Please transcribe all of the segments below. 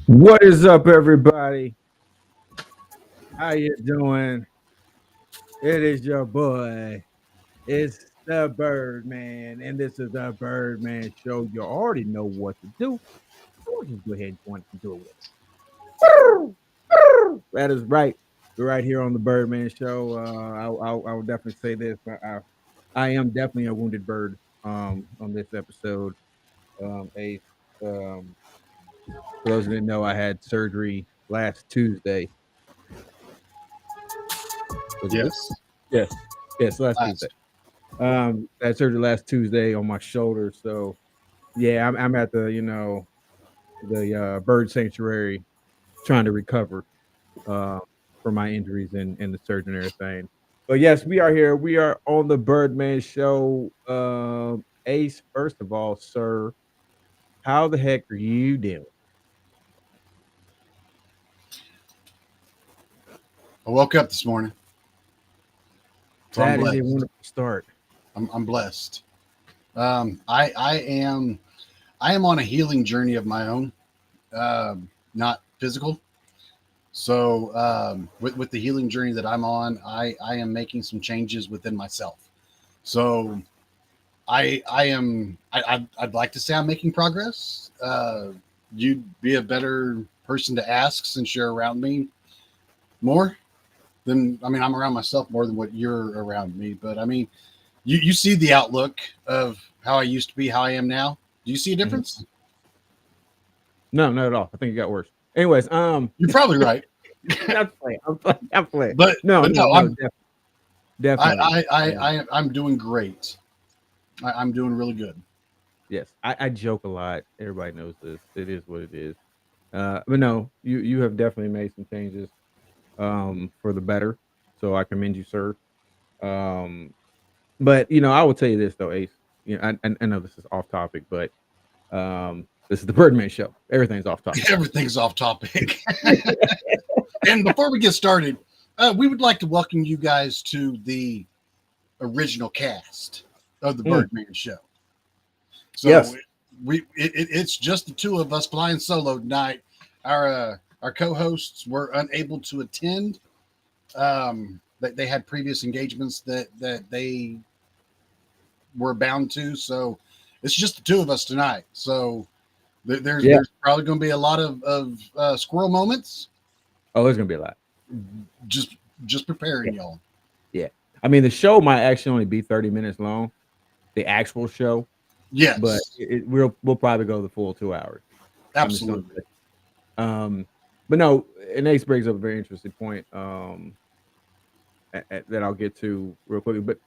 What is up, everybody? How you doing? It is your boy. It's the Birdman, and this is the Birdman Show. You already know what to do. So we'll just go ahead and join and do it with us. That is right. We're right here on the Birdman Show. I will definitely say this. I am definitely a wounded bird on this episode. Ace. Um, for those who didn't know, I had surgery last Tuesday. Was it this? Yes. Yes. Yes, last Tuesday. Last. I had surgery last Tuesday on my shoulder. So yeah, I'm at the bird sanctuary trying to recover from my injuries and the surgery and everything. But yes, we are here. We are on the Birdman Show. Ace, first of all, sir, how the heck are you doing? I woke up this morning. So That is a wonderful start. I'm blessed. I am on a healing journey of my own, not physical. So with the healing journey that I'm on, I am making some changes within myself. So I'd like to say I'm making progress. You'd be a better person to ask since you're around me more. I'm around myself more than what you're around me. But I mean, you see the outlook of how I used to be, how I am now. Do you see a difference? No, not at all. I think it got worse. Anyways, You're probably right. I'm playing. But No, I'm definitely. I'm doing great. I'm doing really good. Yes, I joke a lot. Everybody knows this. It is what it is. But no, you have definitely made some changes for the better. So I commend you, sir. Um, but I will tell you this though, Ace. I know this is off topic, but this is the Birdman Show. Everything's off topic. Everything's off topic. And before we get started, we would like to welcome you guys to the original cast of the Birdman Show. So yes. It's just the two of us flying solo tonight. Our co-hosts were unable to attend. They had previous engagements that they were bound to. So it's just the two of us tonight. So there's probably going to be a lot of squirrel moments. Oh, there's going to be a lot. Just preparing y'all. Yeah. I mean, the show might actually only be 30 minutes long. The actual show. Yes. But we'll probably go the full 2 hours. Absolutely. But no, and Ace brings up a very interesting point that I'll get to real quickly. But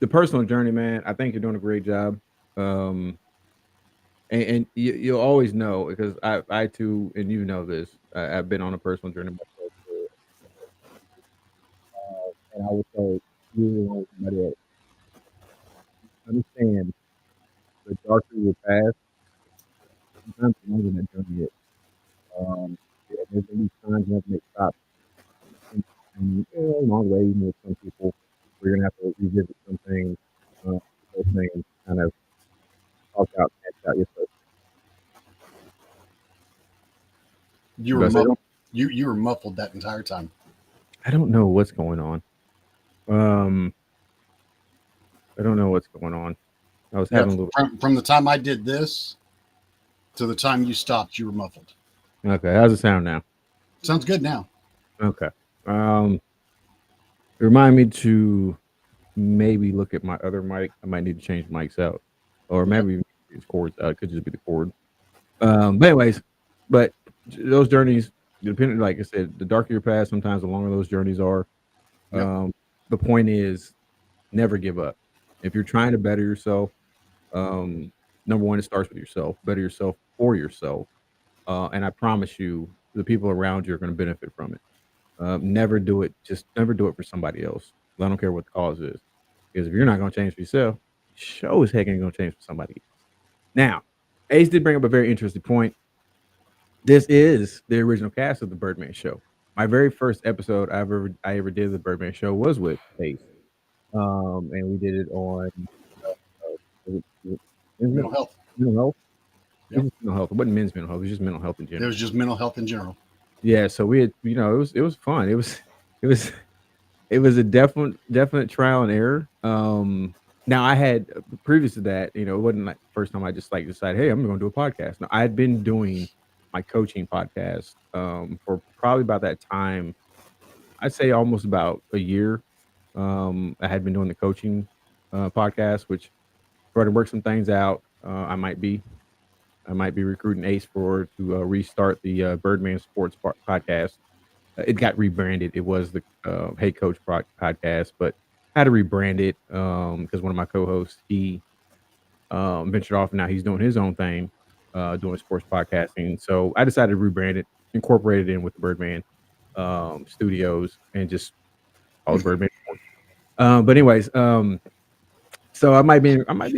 the personal journey, man, I think you're doing a great job. And you'll always know because I too, and you know this, I've been on a personal journey myself. And I would say, you somebody else. Understand the darker your past, sometimes the longer that journey is. There's going to be times you have to make stops. And along the way, even with some people, we're going to have to revisit some things, those things, kind of talk out, catch out yourself. You were muffled that entire time. I don't know what's going on. I don't know what's going on. I was having a little. From the time I did this to the time you stopped, you were muffled. Okay, how's it sound now? Sounds good now. Okay. Remind me to maybe look at my other mic. I might need to change mics out, or maybe these cords. It could just be the cord. But anyways, those journeys, depending, like I said, the darker your past, sometimes the longer those journeys are. Yep. The point is, never give up. If you're trying to better yourself, number one, it starts with yourself. Better yourself for yourself, and I promise you, the people around you are going to benefit from it. Never do it. Just never do it for somebody else. I don't care what the cause is, because if you're not going to change for yourself, show is heck ain't going to change for somebody else. Now, Ace did bring up a very interesting point. This is the original cast of the Birdman Show. My very first episode I ever did the Birdman Show was with Ace, and we did it on mental health. Mental health. It was mental health. It wasn't men's mental health. It was just mental health in It general. was just mental health in general. Yeah. So we had, it was fun. It was, it was a definite trial and error. Now I had previous to that, it wasn't like the first time I just like decided, hey, I'm going to do a podcast. Now I had been doing my coaching podcast for probably about that time. I'd say almost about a year. I had been doing the coaching podcast, which started to work some things out. I might be recruiting Ace to restart the Birdman Sports podcast. It got rebranded. It was the Hey Coach podcast, but I had to rebrand it because one of my co-hosts he ventured off. And now he's doing his own thing, doing sports podcasting. So I decided to rebrand it, incorporate it in with the Birdman Studios, and just call it Birdman Sports. But anyways, so I might be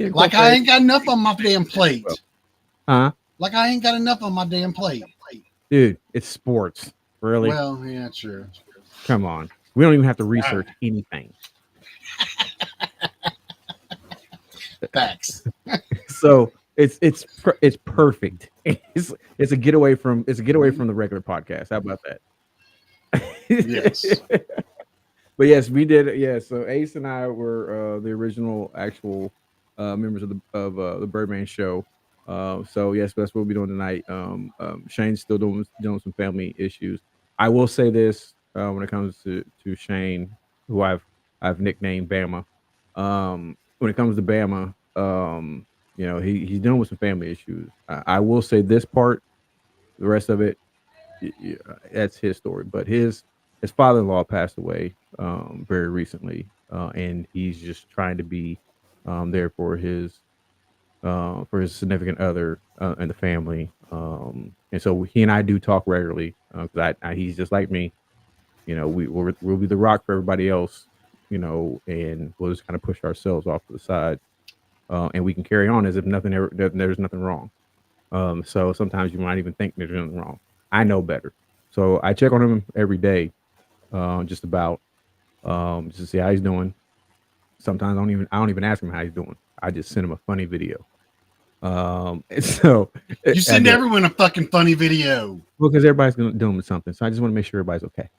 like I ain't got enough on my damn plate. Huh? Like I ain't got enough on my damn plate. Dude, it's sports. Really? Well, yeah, sure. Come on. We don't even have to research anything. Facts. So it's perfect. It's a getaway from the regular podcast. How about that? Yes. But yes, we did. Yeah, so Ace and I were the original actual members of the Birdman show. So yes, that's what we'll be doing tonight. Shane's still doing some family issues. I will say this when it comes to Shane, who I've nicknamed Bama. When it comes to Bama, he's dealing with some family issues. I will say this part. The rest of it, that's his story. But his father-in-law passed away very recently, and he's just trying to be there for his significant other and the family. And so he and I do talk regularly because he's just like me. We'll be the rock for everybody else, and we'll just kind of push ourselves off to the side, and we can carry on as if there's nothing wrong. So sometimes you might even think there's nothing wrong. I know better, so I check on him every day, just to see how he's doing. Sometimes I don't even ask him how he's doing. I just send him a funny video. So you send everyone a fucking funny video. Well, because everybody's gonna do with something, so I just want to make sure everybody's okay.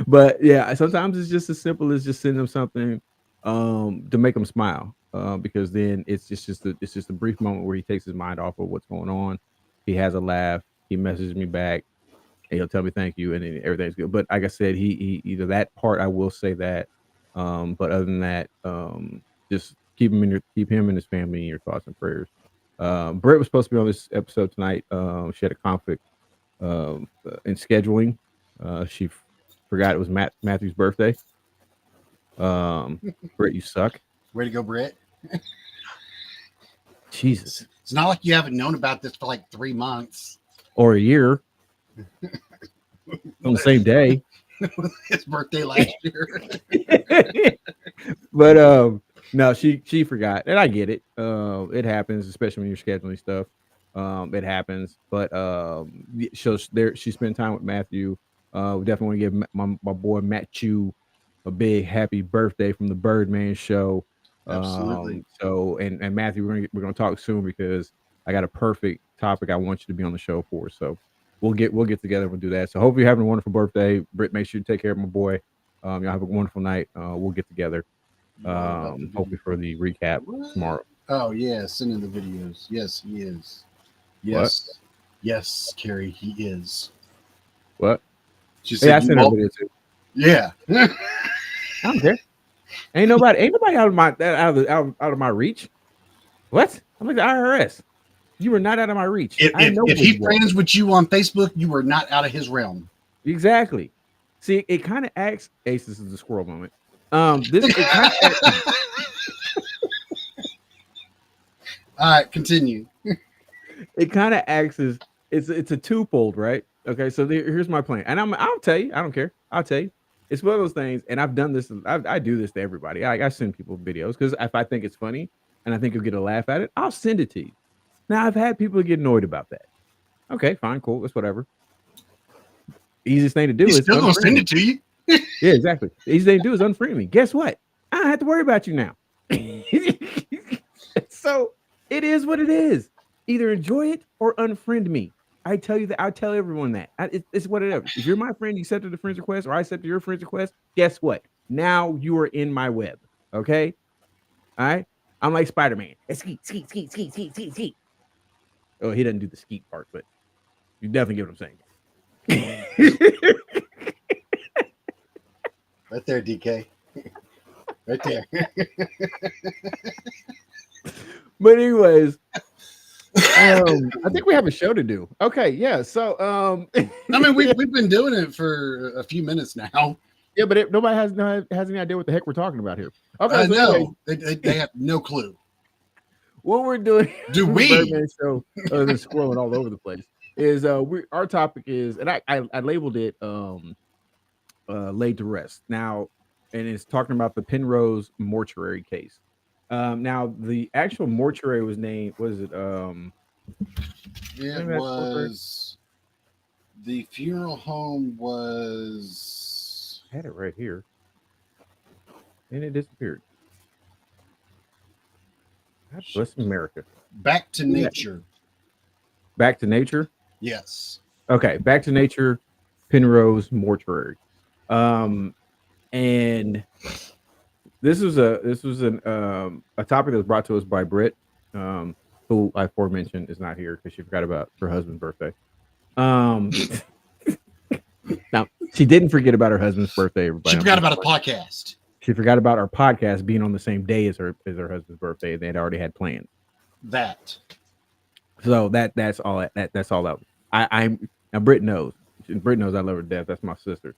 But yeah, sometimes it's just as simple as just sending them something to make them smile. Because then it's just a brief moment where he takes his mind off of what's going on. He has a laugh. He messages me back, and he'll tell me thank you, and then everything's good. But like I said, he either that part I will say that. But other than that, just keep him and his family in your thoughts and prayers. Britt was supposed to be on this episode tonight. She had a conflict in scheduling. She forgot it was Matthew's birthday. Britt, you suck. Way to go, Britt. Jesus. It's not like you haven't known about this for like 3 months. Or a year. On the same day. His birthday last year. But no, she forgot. And I get it. It happens, especially when you're scheduling stuff. It happens. But she spent time with Matthew. We definitely want to give my boy Matthew a big happy birthday from the Birdman show. Absolutely. So and Matthew, we're gonna talk soon because I got a perfect topic I want you to be on the show for. So we'll get together and we'll do that. So hope you're having a wonderful birthday. Britt, make sure you take care of my boy. Y'all have a wonderful night. We'll get together. Hopefully for the recap tomorrow. Oh yeah, sending the videos. Yes, he is. Yes. What? Yes, Carrie, he is. What? She said I sent her video too. Yeah. I don't care. Ain't nobody out of my reach. What? I'm like the IRS. You were not out of my reach. If he's friends with you on Facebook, you were not out of his realm. Exactly. See, it kind of acts. Ace, this is the squirrel moment. All right, continue. It kind of acts as it's a twofold, right? Okay, so here's my plan, and I'll tell you. I don't care. I'll tell you. It's one of those things, and I've done this. I do this to everybody. I send people videos because if I think it's funny and I think you'll get a laugh at it, I'll send it to you. Now I've had people get annoyed about that. Okay, fine, cool, that's whatever. Easiest thing to do is still gonna send it to you. Yeah, exactly. The easiest thing to do is unfriend me. Guess what? I don't have to worry about you now. So it is what it is. Either enjoy it or unfriend me. I tell you that. I tell everyone that. It's what it is. If you're my friend, you accepted the friend's request, or I accepted your friend's request. Guess what? Now you are in my web. Okay. All right. I'm like Spider-Man. Skeet, skeet, skeet, skeet, skeet, skeet, skeet. Oh, he doesn't do the skeet part, but you definitely get what I'm saying. Right there, DK. Right there. But anyways, I think we have a show to do. Okay, yeah. So I mean, we've been doing it for a few minutes now. yeah, but nobody has any idea what the heck we're talking about here. Okay, I so anyway, know they have no clue. what we're doing Do on the we? Birdman show, other than scrolling all over the place, is our topic is, and I labeled it laid to rest now, and it's talking about the Penrose mortuary case. Now the actual mortuary was named, what is it? It Maybe that's mortuary. was the funeral home was I had it right here, and it disappeared. God bless America. Back to Yeah. Nature. Back to Nature. Yes. Okay, Back to Nature, Penrose Mortuary. And this was a topic that was brought to us by Britt, who I aforementioned is not here because she forgot about her husband's birthday. Now she didn't forget about her husband's birthday. Everybody, She forgot about a podcast. She forgot about our podcast being on the same day as her husband's birthday. They had already had plans. That. So that's all that's all that. I'm now Britt knows. Britt knows I love her to death. That's my sister.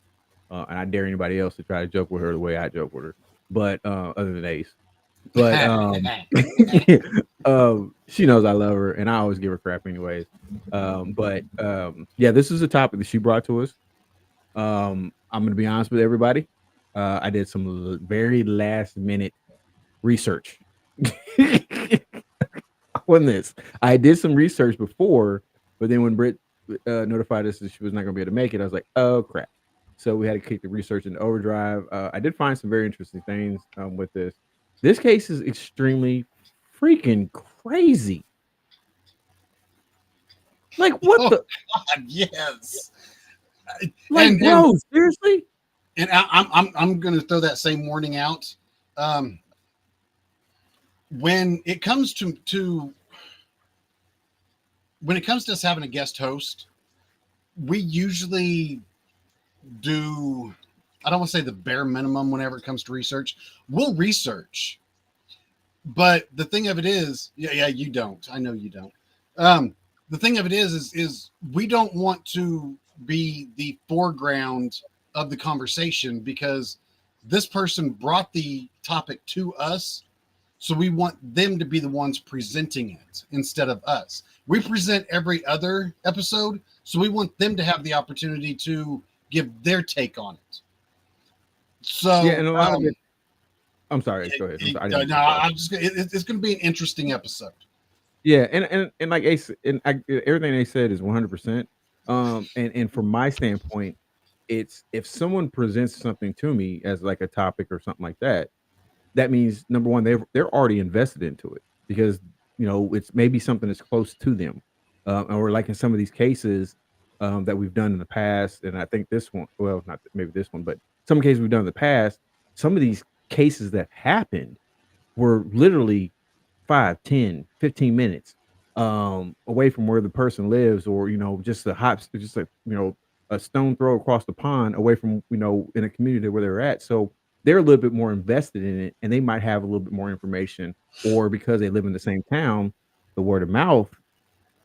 And I dare anybody else to try to joke with her the way I joke with her. But other than Ace. But she knows I love her and I always give her crap anyways. Yeah, this is a topic that she brought to us. I'm gonna be honest with everybody. I did some very last minute research on this. I did some research before, but then when Britt notified us that she was not going to be able to make it, I was like, oh crap. So we had to kick the research into overdrive. I did find some very interesting things with this. This case is extremely freaking crazy. Like what the? God, yes. Like, and, bro, seriously? And I'm going to throw that same warning out. When it comes to when it comes to us having a guest host, we usually do, I don't want to say the bare minimum whenever it comes to research. We'll research. But the thing of it is, yeah, you don't. I know you don't. The thing of it is we don't want to be the foreground of the conversation because this person brought the topic to us. So we want them to be the ones presenting it instead of us. We present every other episode, so we want them to have the opportunity to give their take on it. So yeah, and a lot of it. I'm sorry. Go ahead. It's going to be an interesting episode. Yeah, and like Ace, and everything they said is 100%. And from my standpoint, it's if someone presents something to me as like a topic or something like that, that means number one, they're already invested into it because it's maybe something that's close to them, or like in some of these cases that we've done in the past, and I think this one, well, not maybe this one, but some cases we've done in the past, some of these cases that happened were literally 5, 10, 15 minutes away from where the person lives, or just a stone throw across the pond away from in a community where they're at. So they're a little bit more invested in it and they might have a little bit more information, or because they live in the same town, the word of mouth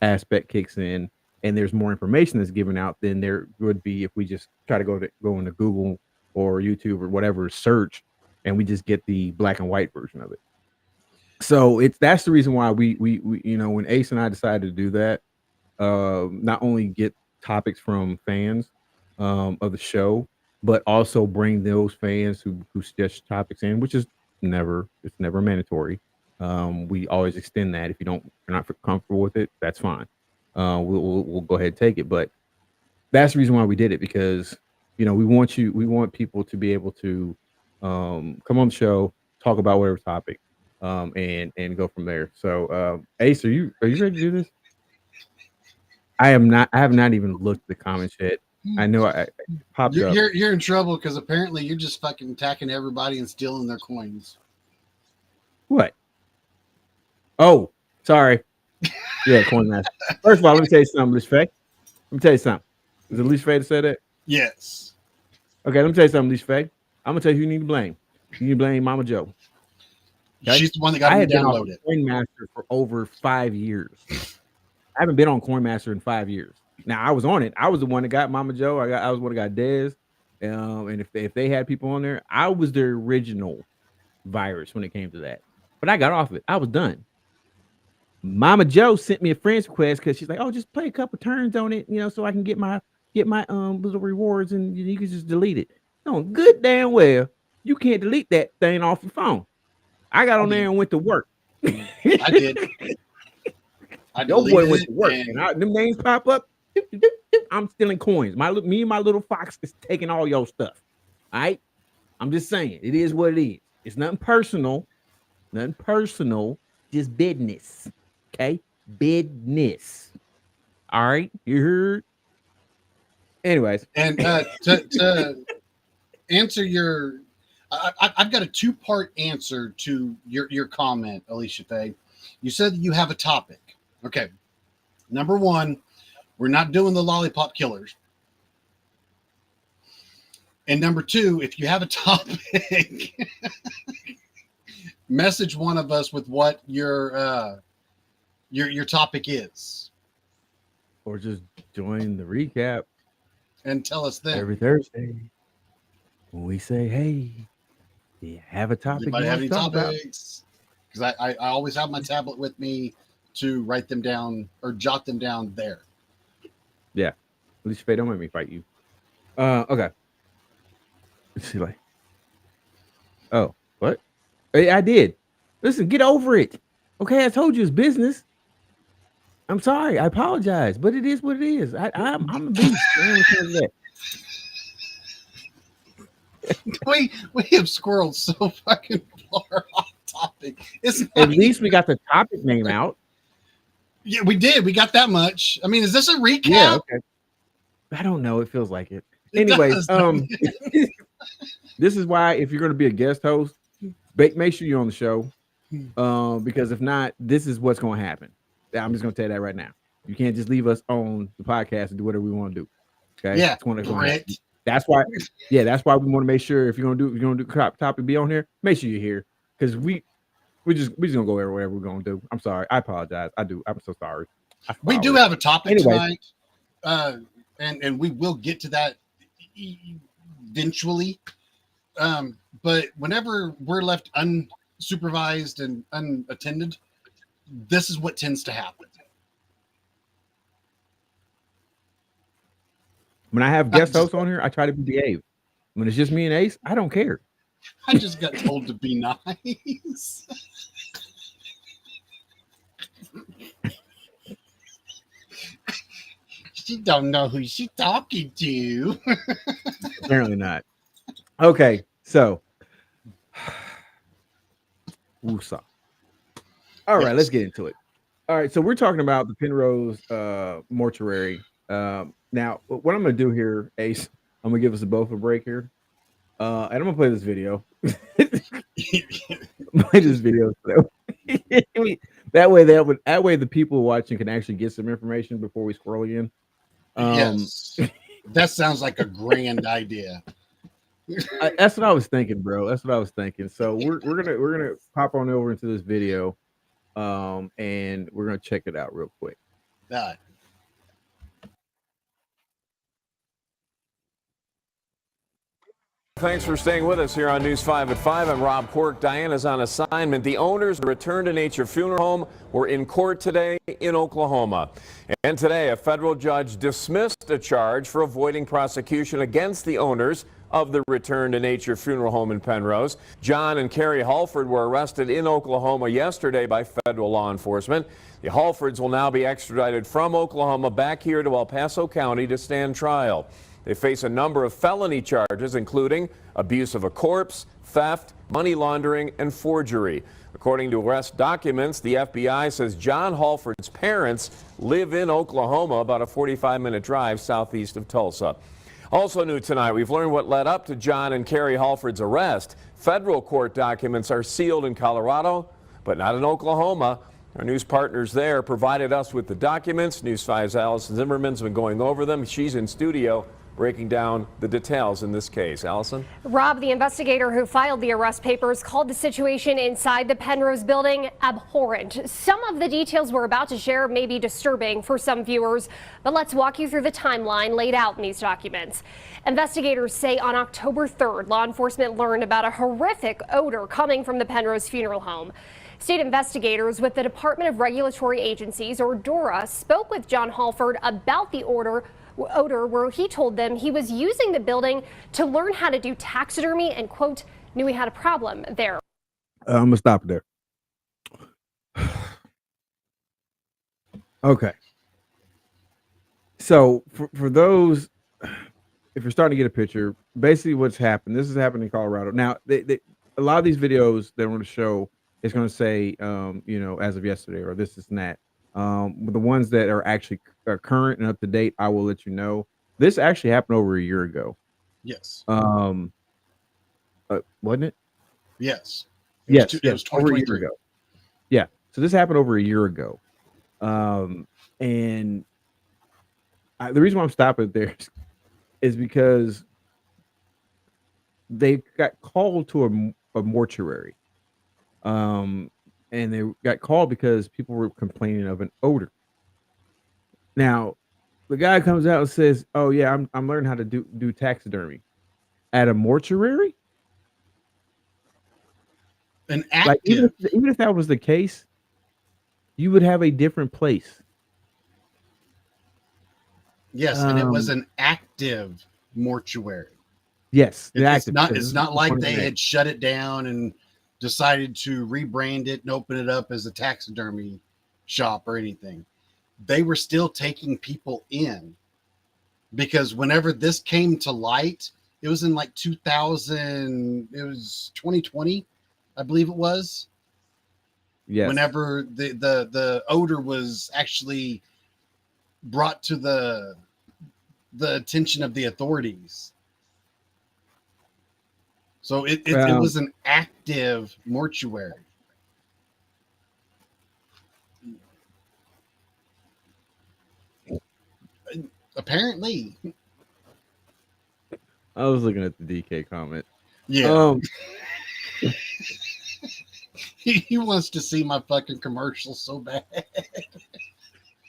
aspect kicks in and there's more information that's given out than there would be if we just try to go into Google or YouTube or whatever search and we just get the black and white version of it. So that's the reason why we when Ace and I decided to do that, not only get topics from fans of the show, but also bring those fans who suggest topics in, which is never mandatory. We always extend that. If you're not comfortable with it, that's fine. We'll go ahead and take it. But that's the reason why we did it, because we want people to be able to come on the show, talk about whatever topic. and go from there. So, Ace, are you ready to do this? I am not. I have not even looked at the comments yet. I know I popped up. You're in trouble because apparently you're just fucking attacking everybody and stealing their coins. What? Oh, sorry. Yeah, coin master. First of all, let me tell you something, Leash Faye. Let me tell you something. Is it Leash Faye to say that? Yes. Okay, let me tell you something, Leash Faye. I'm gonna tell you who you need to blame. You need to blame Mama Joe. Okay? She's the one that got me downloaded. Coin Master for over 5 years. I haven't been on Coin Master in 5 years. Now I was on it. I was the one that got Mama Joe. I was the one that got Dez. And if they had people on there, I was the original virus when it came to that. But I got off it. I was done. Mama Joe sent me a friend's request because she's like, "Oh, just play a couple turns on it, so I can get my little rewards, and you can just delete it." No, good damn well, you can't delete that thing off your phone. I got on there and went to work. I did. Your boy went to work, and them names pop up. I'm stealing coins. Me and my little fox is taking all your stuff. All right, I'm just saying, it is what it is. It's nothing personal. Nothing personal. Just business. Okay, business. All right, you heard. Anyways, and to answer your, I've got a 2-part answer to your comment, Alicia Faye. You said that you have a topic. Okay, number 1, we're not doing the lollipop killers. And number 2, if you have a topic, message one of us with what your topic is, or just join the recap and tell us then. Every Thursday when we say, "Hey, do you have a topic?" Anybody have any topics? Because I always have my tablet with me to write them down or jot them down there. Yeah, at least Faye, don't make me fight you. Okay. Let's see, like, oh, what? Hey, I did. Listen, get over it. Okay, I told you it's business. I'm sorry. I apologize, but it is what it is. I'm a beast. We have squirreled so fucking far off topic. At least we got the topic name out. Yeah, we did. We got that much. I mean, is this a recap? Yeah. Okay. I don't know. It feels like it. Anyways, this is why if you're going to be a guest host, make sure you're on the show. Because if not, this is what's going to happen. I'm just going to tell you that right now. You can't just leave us on the podcast and do whatever we want to do. Okay. Yeah. That's why. Yeah, that's why we want to make sure if you're gonna do topic be on here, make sure you're here because we just gonna go wherever we're gonna do. I'm sorry. I apologize. I'm so sorry. We do have a topic tonight, and we will get to that eventually. But whenever we're left unsupervised and unattended, this is what tends to happen. When I have guest hosts on here, I try to behave. When it's just me and Ace, I don't care. I just got told to be nice. She don't know who she's talking to. Apparently not. Okay, so woosah. All right, let's get into it. All right, so we're talking about the Penrose mortuary. Now, what I'm going to do here, Ace, I'm going to give us both a break here. And I'm going to play this video. Play this video. That way the people watching can actually get some information before we scroll again. Yes. That sounds like a grand idea. That's what I was thinking, bro. That's what I was thinking. So we're gonna pop on over into this video, and we're gonna check it out real quick. All right. Thanks for staying with us here on News 5 at 5. I'm Rob Pork. Diana's on assignment. The owners of the Return to Nature Funeral Home were in court today in Oklahoma. And today, a federal judge dismissed a charge for avoiding prosecution against the owners of the Return to Nature Funeral Home in Penrose. John and Carrie Halford were arrested in Oklahoma yesterday by federal law enforcement. The Halfords will now be extradited from Oklahoma back here to El Paso County to stand trial. They face a number of felony charges, including abuse of a corpse, theft, money laundering, and forgery. According to arrest documents, the FBI says John Halford's parents live in Oklahoma, about a 45-minute drive southeast of Tulsa. Also new tonight, we've learned what led up to John and Carrie Halford's arrest. Federal court documents are sealed in Colorado, but not in Oklahoma. Our news partners there provided us with the documents. News 5's Allison Zimmerman's been going over them. She's in studio breaking down the details in this case. Allison? Rob, the investigator who filed the arrest papers, called the situation inside the Penrose building abhorrent. Some of the details we're about to share may be disturbing for some viewers, but let's walk you through the timeline laid out in these documents. Investigators say on October 3rd, law enforcement learned about a horrific odor coming from the Penrose funeral home. State investigators with the Department of Regulatory Agencies, or DORA, spoke with John Halford about the odor, where he told them he was using the building to learn how to do taxidermy and, quote, knew he had a problem there. I'm going to stop there. Okay. So for those, if you're starting to get a picture, basically what's happened, this has happened in Colorado. Now, a lot of these videos they want to show, it's going to say, you know, as of yesterday or this and that. The ones that are actually current and up to date, I will let you know. This actually happened over a year ago. Yes. Wasn't it? Yes. Yes. It was over a year 2023. ago. Yeah. So this happened over a year ago. And the reason why I'm stopping there is because they got called to a mortuary. And they got called because people were complaining of an odor. Now, the guy comes out and says, "Oh yeah, I'm learning how to do taxidermy at a mortuary." An Like active. even if that was the case, you would have a different place. Yes, and it was an active mortuary. Yes, It's not like they had shut it down and decided to rebrand it and open it up as a taxidermy shop or anything. They were still taking people in, because whenever this came to light, it was in like 2000, it was 2020, I believe it was. Yes. Whenever the odor was actually brought to the attention of the authorities. So it was an active mortuary. Apparently. I was looking at the DK comment. Yeah. He wants to see my fucking commercial so bad.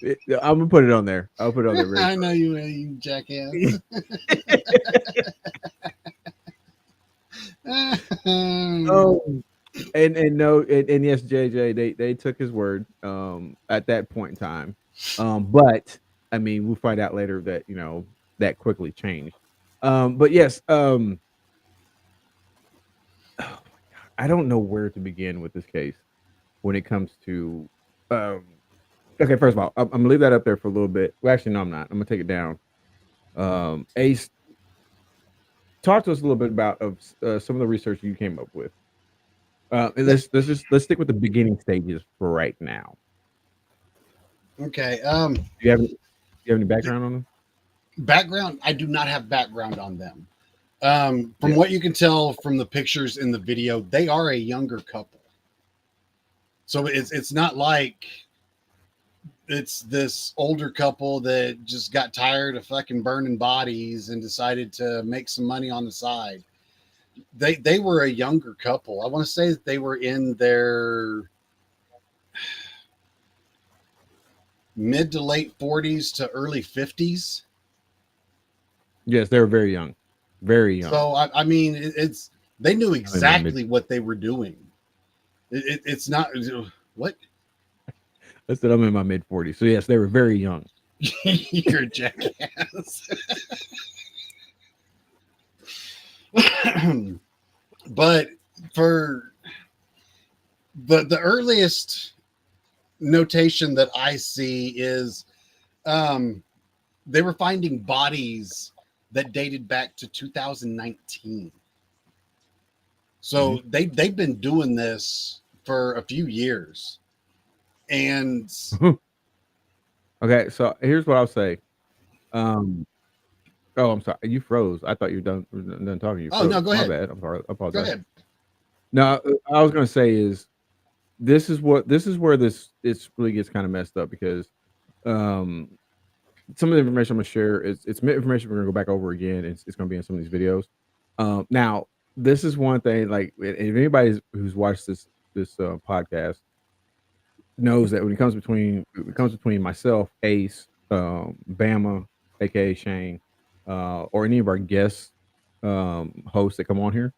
I'm gonna put it on there. I'll put it on there. I know you jackass. And yes, JJ, they took his word at that point in time. But I mean, we'll find out later that, you know, that quickly changed. But yes, oh my God, I don't know where to begin with this case when it comes to okay, first of all, I'm gonna leave that up there for a little bit. Well, actually, no, I'm not. I'm gonna take it down. Ace, talk to us a little bit about some of the research you came up with. And let's stick with the beginning stages for right now. Okay. Do you have any background on them? Background? I do not have background on them. From what you can tell from the pictures in the video, they are a younger couple. So it's not like it's this older couple that just got tired of fucking burning bodies and decided to make some money on the side. They were a younger couple. I want to say that they were in their mid to late 40s to early 50s. Yes, they were very young. Very young. So I mean, they knew exactly what they were doing. It's not what. I said I'm in my mid 40s. So yes, they were very young. You're a jackass. But for the earliest notation that I see is they were finding bodies that dated back to 2019. So they've been doing this for a few years. And okay, so here's what I'll say. Oh, I'm sorry. You froze. I thought you were done talking. You oh froze. no, go My ahead. bad. I'm sorry. I Go apologize. ahead. No, I was gonna say is this is where this really gets kind of messed up because some of the information I'm gonna share is it's information we're gonna go back over again. It's gonna be in some of these videos. Now this is one thing. Like, if anybody who's watched this podcast knows that when it comes between myself, Ace, Bama, aka Shane, or any of our guests, hosts that come on here,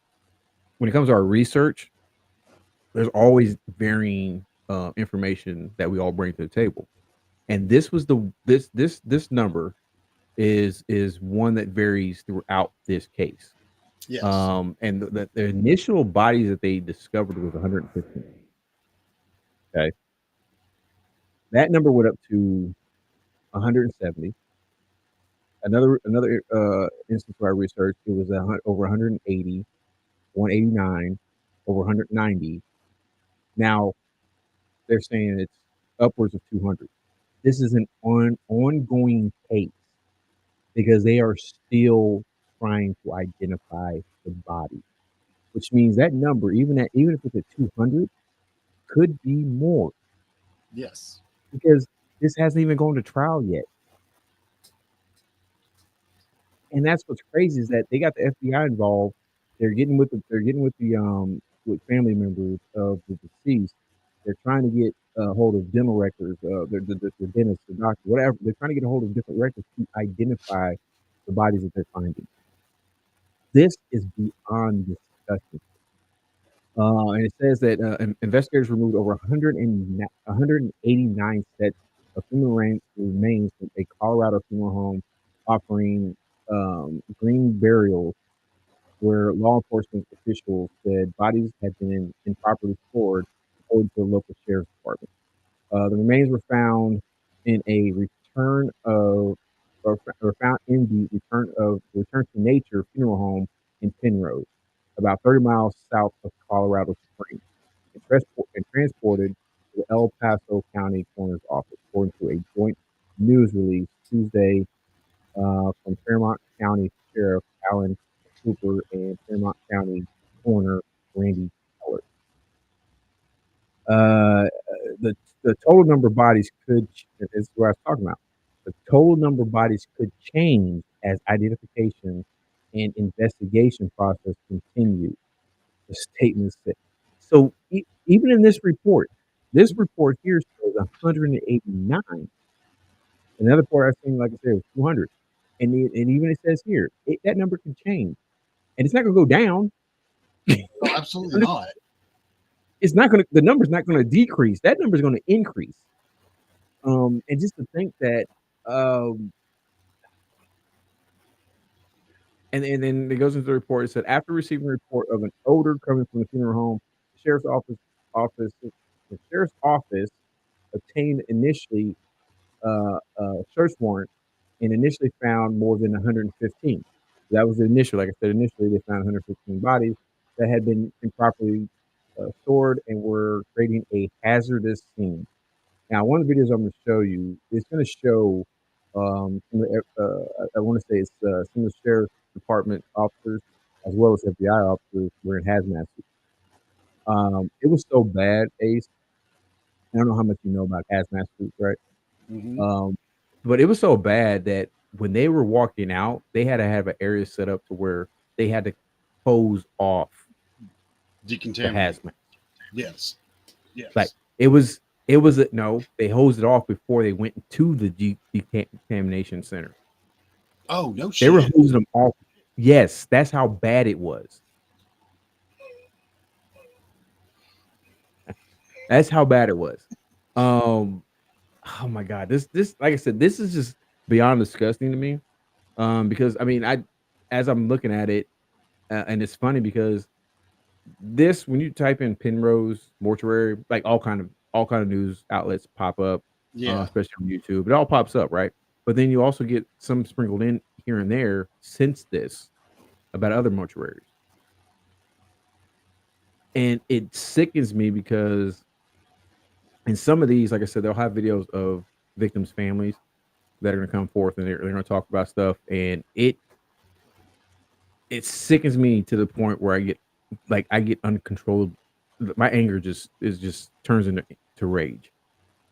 when it comes to our research, there's always varying information that we all bring to the table. And this was this number is one that varies throughout this case. Yes. And the initial bodies that they discovered was 115. Okay. That number went up to 170. Another instance where I researched, it was over 180, 189, over 190. Now they're saying it's upwards of 200. This is an ongoing case because they are still trying to identify the body, which means that number, even if it's at 200, could be more Yes. because this hasn't even gone to trial yet. And that's what's crazy is that they got the FBI involved. They're getting with the with family members of the deceased. They're trying to get a hold of dental records, the dentist, the doctor, whatever. They're trying to get a hold of different records to identify the bodies that they're finding. This is beyond discussion. And it says that investigators removed over 189 sets of human remains from a Colorado funeral home, offering green burials, where law enforcement officials said bodies had been improperly stored, according to the local sheriff's department. The remains were found in a return of, or found in the Return to Nature funeral home in Penrose, about 30 miles south of Colorado Springs, and transported to the El Paso County Coroner's Office, according to a joint news release Tuesday from Fairmont County Sheriff Alan Cooper and Fairmont County Coroner Randy Keller. The total number of bodies could, this is what I was talking about. The total number of bodies could change as identification and investigation process continue, the statement said. So even in this report here shows 189. Another report I've seen, like I said, was 200. And even it says here, that number can change. And it's not going to go down. No, absolutely not. It's not going to, the number's not going to decrease. That number is going to increase. And just to think that, and then it goes into the report. It said, after receiving a report of an odor coming from the funeral home, the sheriff's office obtained initially a search warrant and initially found more than 115. That was the initial. Like I said, initially they found 115 bodies that had been improperly stored and were creating a hazardous scene. Now, one of the videos I'm going to show you is going to show I want to say it's some of the sheriff's department officers as well as FBI officers wearing hazmat suits. It was so bad, Ace. I don't know how much you know about hazmat suits, right? Mm-hmm. But it was so bad that when they were walking out, they had to have an area set up to where they had to hose off the Decontaminate. hazmat. Yes. Yes. Like no, they hosed it off before they went to the decontamination center. Oh, no They shit. were hosing them off. Yes, that's how bad it was. That's how bad it was. Oh my God, this like I said, this is just beyond disgusting to me. Because I mean, as I'm looking at it, and it's funny because this, when you type in Penrose Mortuary, like all kind of news outlets pop up, Yeah. especially on YouTube. It all pops up, right? But then you also get some sprinkled in here and there since this about other mortuaries. And it sickens me because in some of these, like I said, they'll have videos of victims' families that are going to come forth and they're going to talk about stuff, and it sickens me to the point where I get uncontrollable. My anger just turns into rage,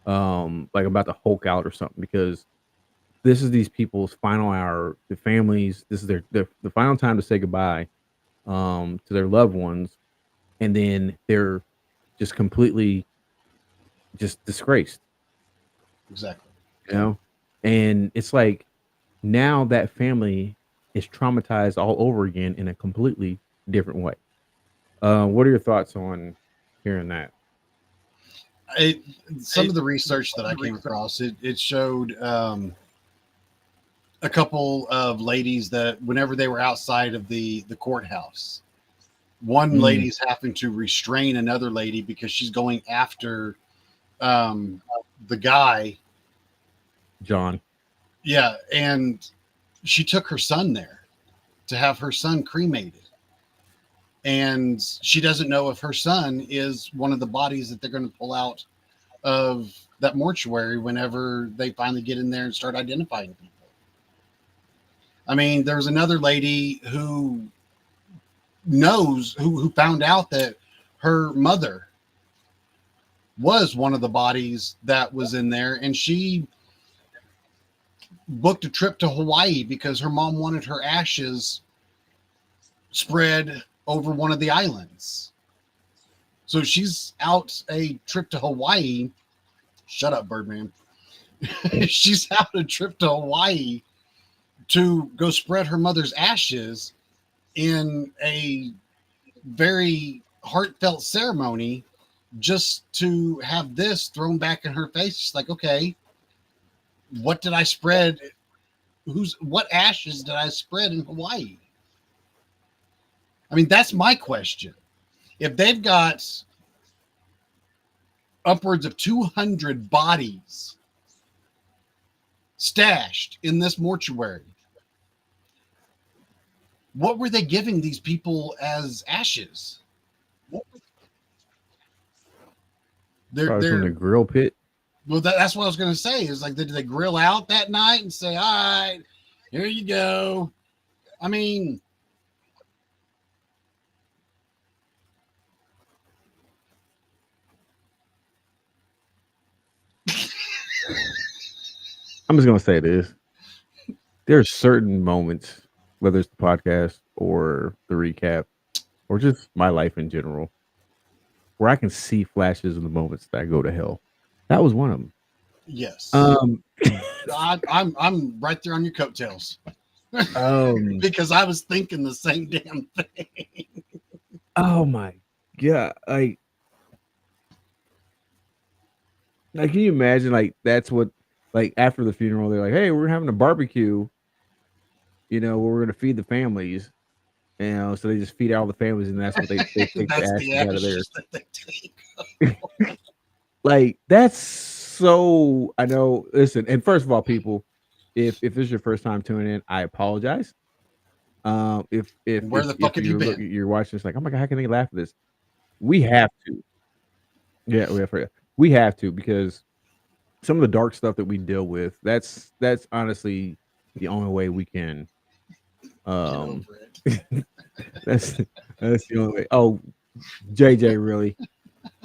like I'm about to Hulk out or something, because this is these people's final hour. The families, this is the final time to say goodbye to their loved ones, and then they're just completely just disgraced. Exactly. You know, and it's like now that family is traumatized all over again in a completely different way. What are your thoughts on hearing that? Some of the research that I came across, it showed a couple of ladies that whenever they were outside of the courthouse, one lady's having to restrain another lady because she's going after the guy, John. Yeah, and she took her son there to have her son cremated. And she doesn't know if her son is one of the bodies that they're going to pull out of that mortuary whenever they finally get in there and start identifying people. I mean, there was another lady who found out that her mother was one of the bodies that was in there, and she booked a trip to Hawaii because her mom wanted her ashes spread over one of the islands. So she's out a trip to Hawaii. Shut up, Birdman. She's out a trip to Hawaii to go spread her mother's ashes in a very heartfelt ceremony, just to have this thrown back in her face. She's like, okay, what did I spread? What ashes did I spread in Hawaii? I mean, that's my question. If they've got upwards of 200 bodies stashed in this mortuary, what were they giving these people as ashes? They're from the grill pit. Well, that's what I was going to say. Is like, did they grill out that night and say, all right, here you go? I mean, I'm just gonna say this. There's certain moments, whether it's the podcast or the recap or just my life in general, where I can see flashes of the moments that I go to hell. That was one of them. yes. Um, I'm right there on your coattails. Because I was thinking the same damn thing. Oh my god! Like, can you imagine? Like, that's what, like, after the funeral, they're like, "Hey, we're having a barbecue. You know, where we're gonna feed the families." You know, so they just feed all the families, and that's what they take the That's ashes the out of there. ashes that they take. Like, that's so. I know. Listen, and first of all, people, if this is your first time tuning in, I apologize. If Where the fuck have you been? you're watching this, like, oh my god, how can they laugh at this? We have to. Yeah, we have to, because some of the dark stuff that we deal with, that's honestly the only way we can. Get over it. That's the only way. Oh, JJ, really?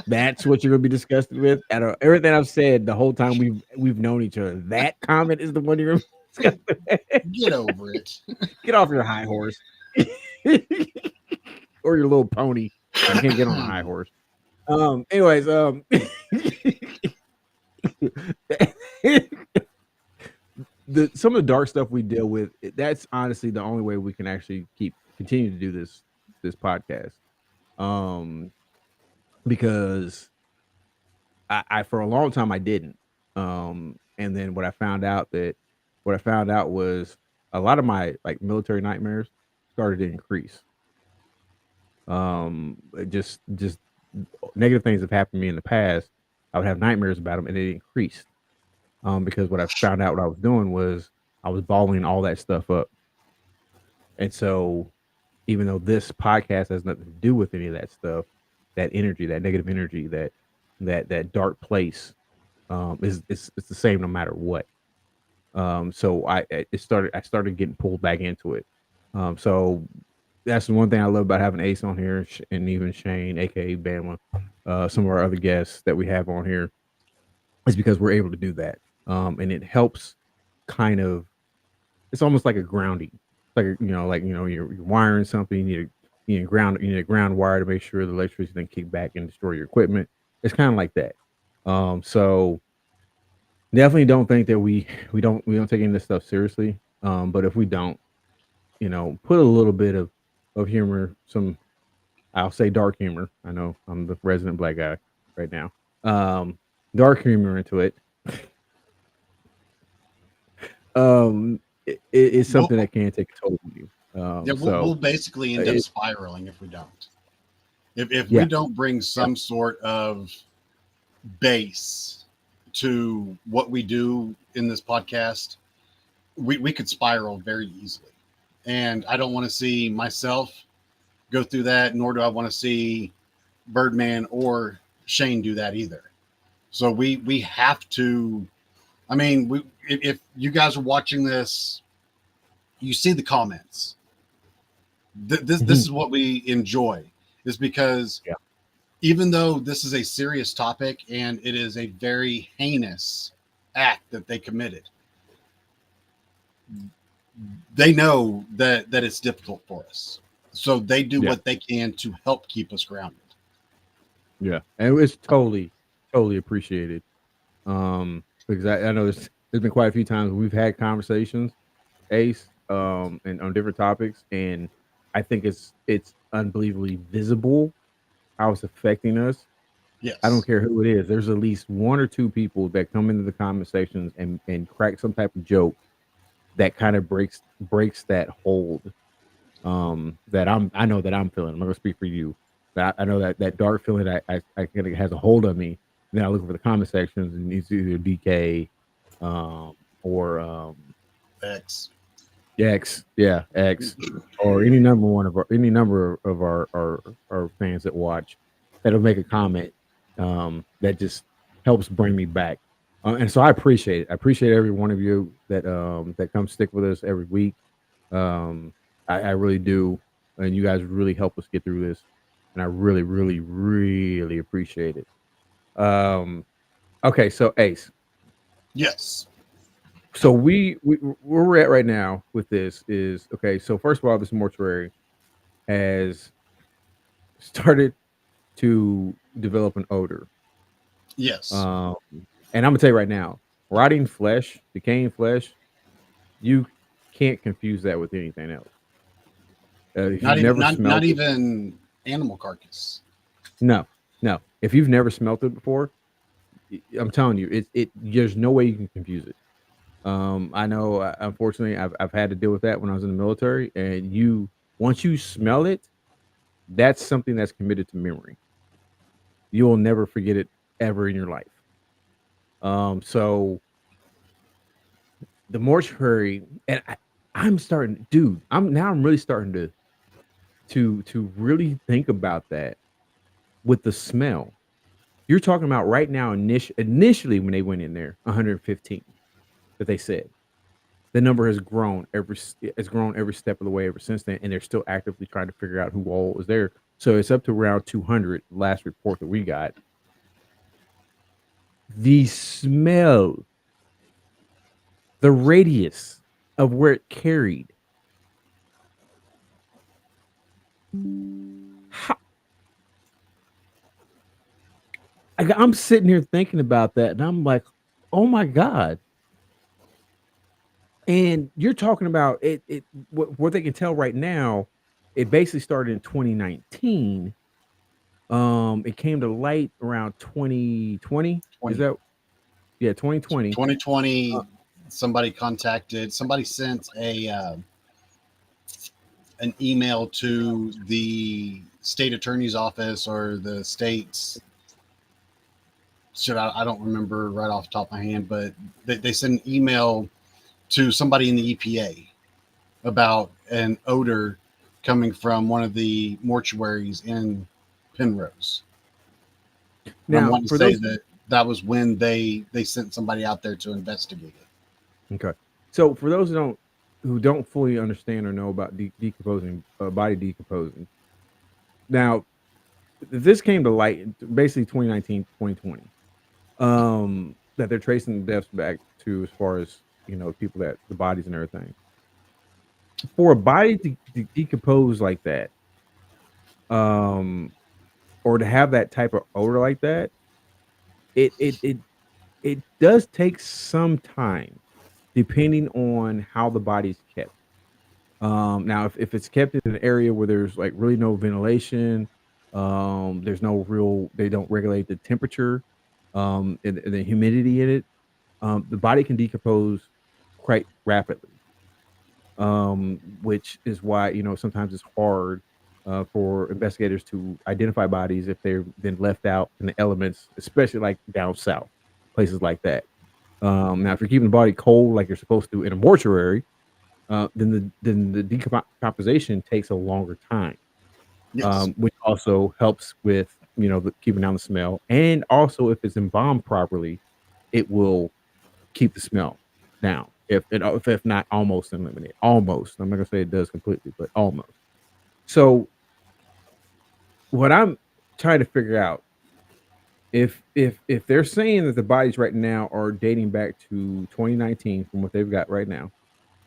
That's what you're gonna be disgusted with? Out of everything I've said the whole time we've known each other, that comment is the one you're gonna be disgusted with? Get over it. Get off your high horse. Or your little pony. I can't get on a high horse. Anyways, some of the dark stuff we deal with, that's honestly the only way we can actually continue to do this podcast. Because I for a long time I didn't. And then what I found out was a lot of my, like, military nightmares started to increase. Just negative things have happened to me in the past. I would have nightmares about them, and it increased. Because what I found out what I was doing was I was bottling all that stuff up. And so, even though this podcast has nothing to do with any of that stuff, energy, that negative energy, that dark place, is it's the same no matter what. So I started getting pulled back into it. So that's the one thing I love about having Ace on here, and even Shane, aka Bama, some of our other guests that we have on here, is because we're able to do that. And it helps kind of, it's almost like a grounding. Like, you're wiring something, you need a ground wire to make sure the electricity doesn't kick back and destroy your equipment. It's kind of like that. So definitely don't think that we don't take any of this stuff seriously. But if we don't, put a little bit of humor, some, I'll say dark humor. I know I'm the resident black guy right now. Dark humor into it. It's something that can take a toll on you. Yeah, we'll basically end up spiraling if we don't. If we don't bring some sort of base to what we do in this podcast, we could spiral very easily. And I don't want to see myself go through that, nor do I want to see Birdman or Shane do that either. So we have to. I mean, if you guys are watching this, you see the comments. This is what we enjoy, is because even though this is a serious topic and it is a very heinous act that they committed, they know that it's difficult for us. So they do what they can to help keep us grounded. Yeah, and it's totally appreciated. Because I know there's been quite a few times we've had conversations, Ace, and on different topics, and I think it's unbelievably visible how it's affecting us. Yes. I don't care who it is. There's at least one or two people that come into the comment sections and crack some type of joke that kind of breaks that hold. That I know that I'm feeling. I'm not gonna speak for you, but I know that dark feeling I think it has a hold on me. And then I look for the comment sections, and it's either DK, or X. X, X, or any number of our fans that watch that'll make a comment that just helps bring me back. And so I appreciate it. I appreciate every one of you that comes stick with us every week. I really do, and you guys really help us get through this, and I really, really, really appreciate it. Okay, so Ace. Yes. So where we're at right now with this is, okay, so first of all, this mortuary has started to develop an odor. Yes. And I'm gonna tell you right now, rotting flesh, decaying flesh, you can't confuse that with anything else. Not even animal carcass. No. If you've never smelt it before, I'm telling you, there's no way you can confuse it. I know, unfortunately, I've had to deal with that when I was in the military, and once you smell it, that's something that's committed to memory. You will never forget it ever in your life. So the mortuary, and I'm starting, dude. I'm really starting to really think about that with the smell. You're talking about right now, initially when they went in there, 115 that they said. The number has grown every step of the way ever since then, and they're still actively trying to figure out who all was there. So it's up to around 200, last report that we got. The smell, the radius of where it carried. I'm sitting here thinking about that, and I'm like, oh my God. And you're talking about it. What they can tell right now, it basically started in 2019. It came to light around 2020. Is that? Yeah, 2020. 2020. Somebody sent an email to the state attorney's office or the state's. I don't remember right off the top of my hand, but they sent an email to somebody in the EPA about an odor coming from one of the mortuaries in Penrose. And I'm Now, wanting to for say those, that was when they sent somebody out there to investigate it. okay, so for those who don't fully understand or know about decomposing, body decomposing. Now, this came to light in basically 2019, 2020. That they're tracing the deaths back to as far as people that the bodies and everything. For a body to decompose like that, um, or to have that type of odor like that, it it it it does take some time, depending on how the body's kept. Now, if it's kept in an area where there's like really no ventilation, there's no real, they don't regulate the temperature, and the humidity in it, the body can decompose quite rapidly. Which is why sometimes it's hard for investigators to identify bodies if they've been left out in the elements, especially like down south, places like that. Now, if you're keeping the body cold like you're supposed to in a mortuary, then the decomposition takes a longer time, Yes. which also helps with keeping down the smell, and also if it's embalmed properly, it will keep the smell down. If not almost eliminate, almost. I'm not gonna say it does completely, but almost. So what I'm trying to figure out, if they're saying that the bodies right now are dating back to 2019 from what they've got right now,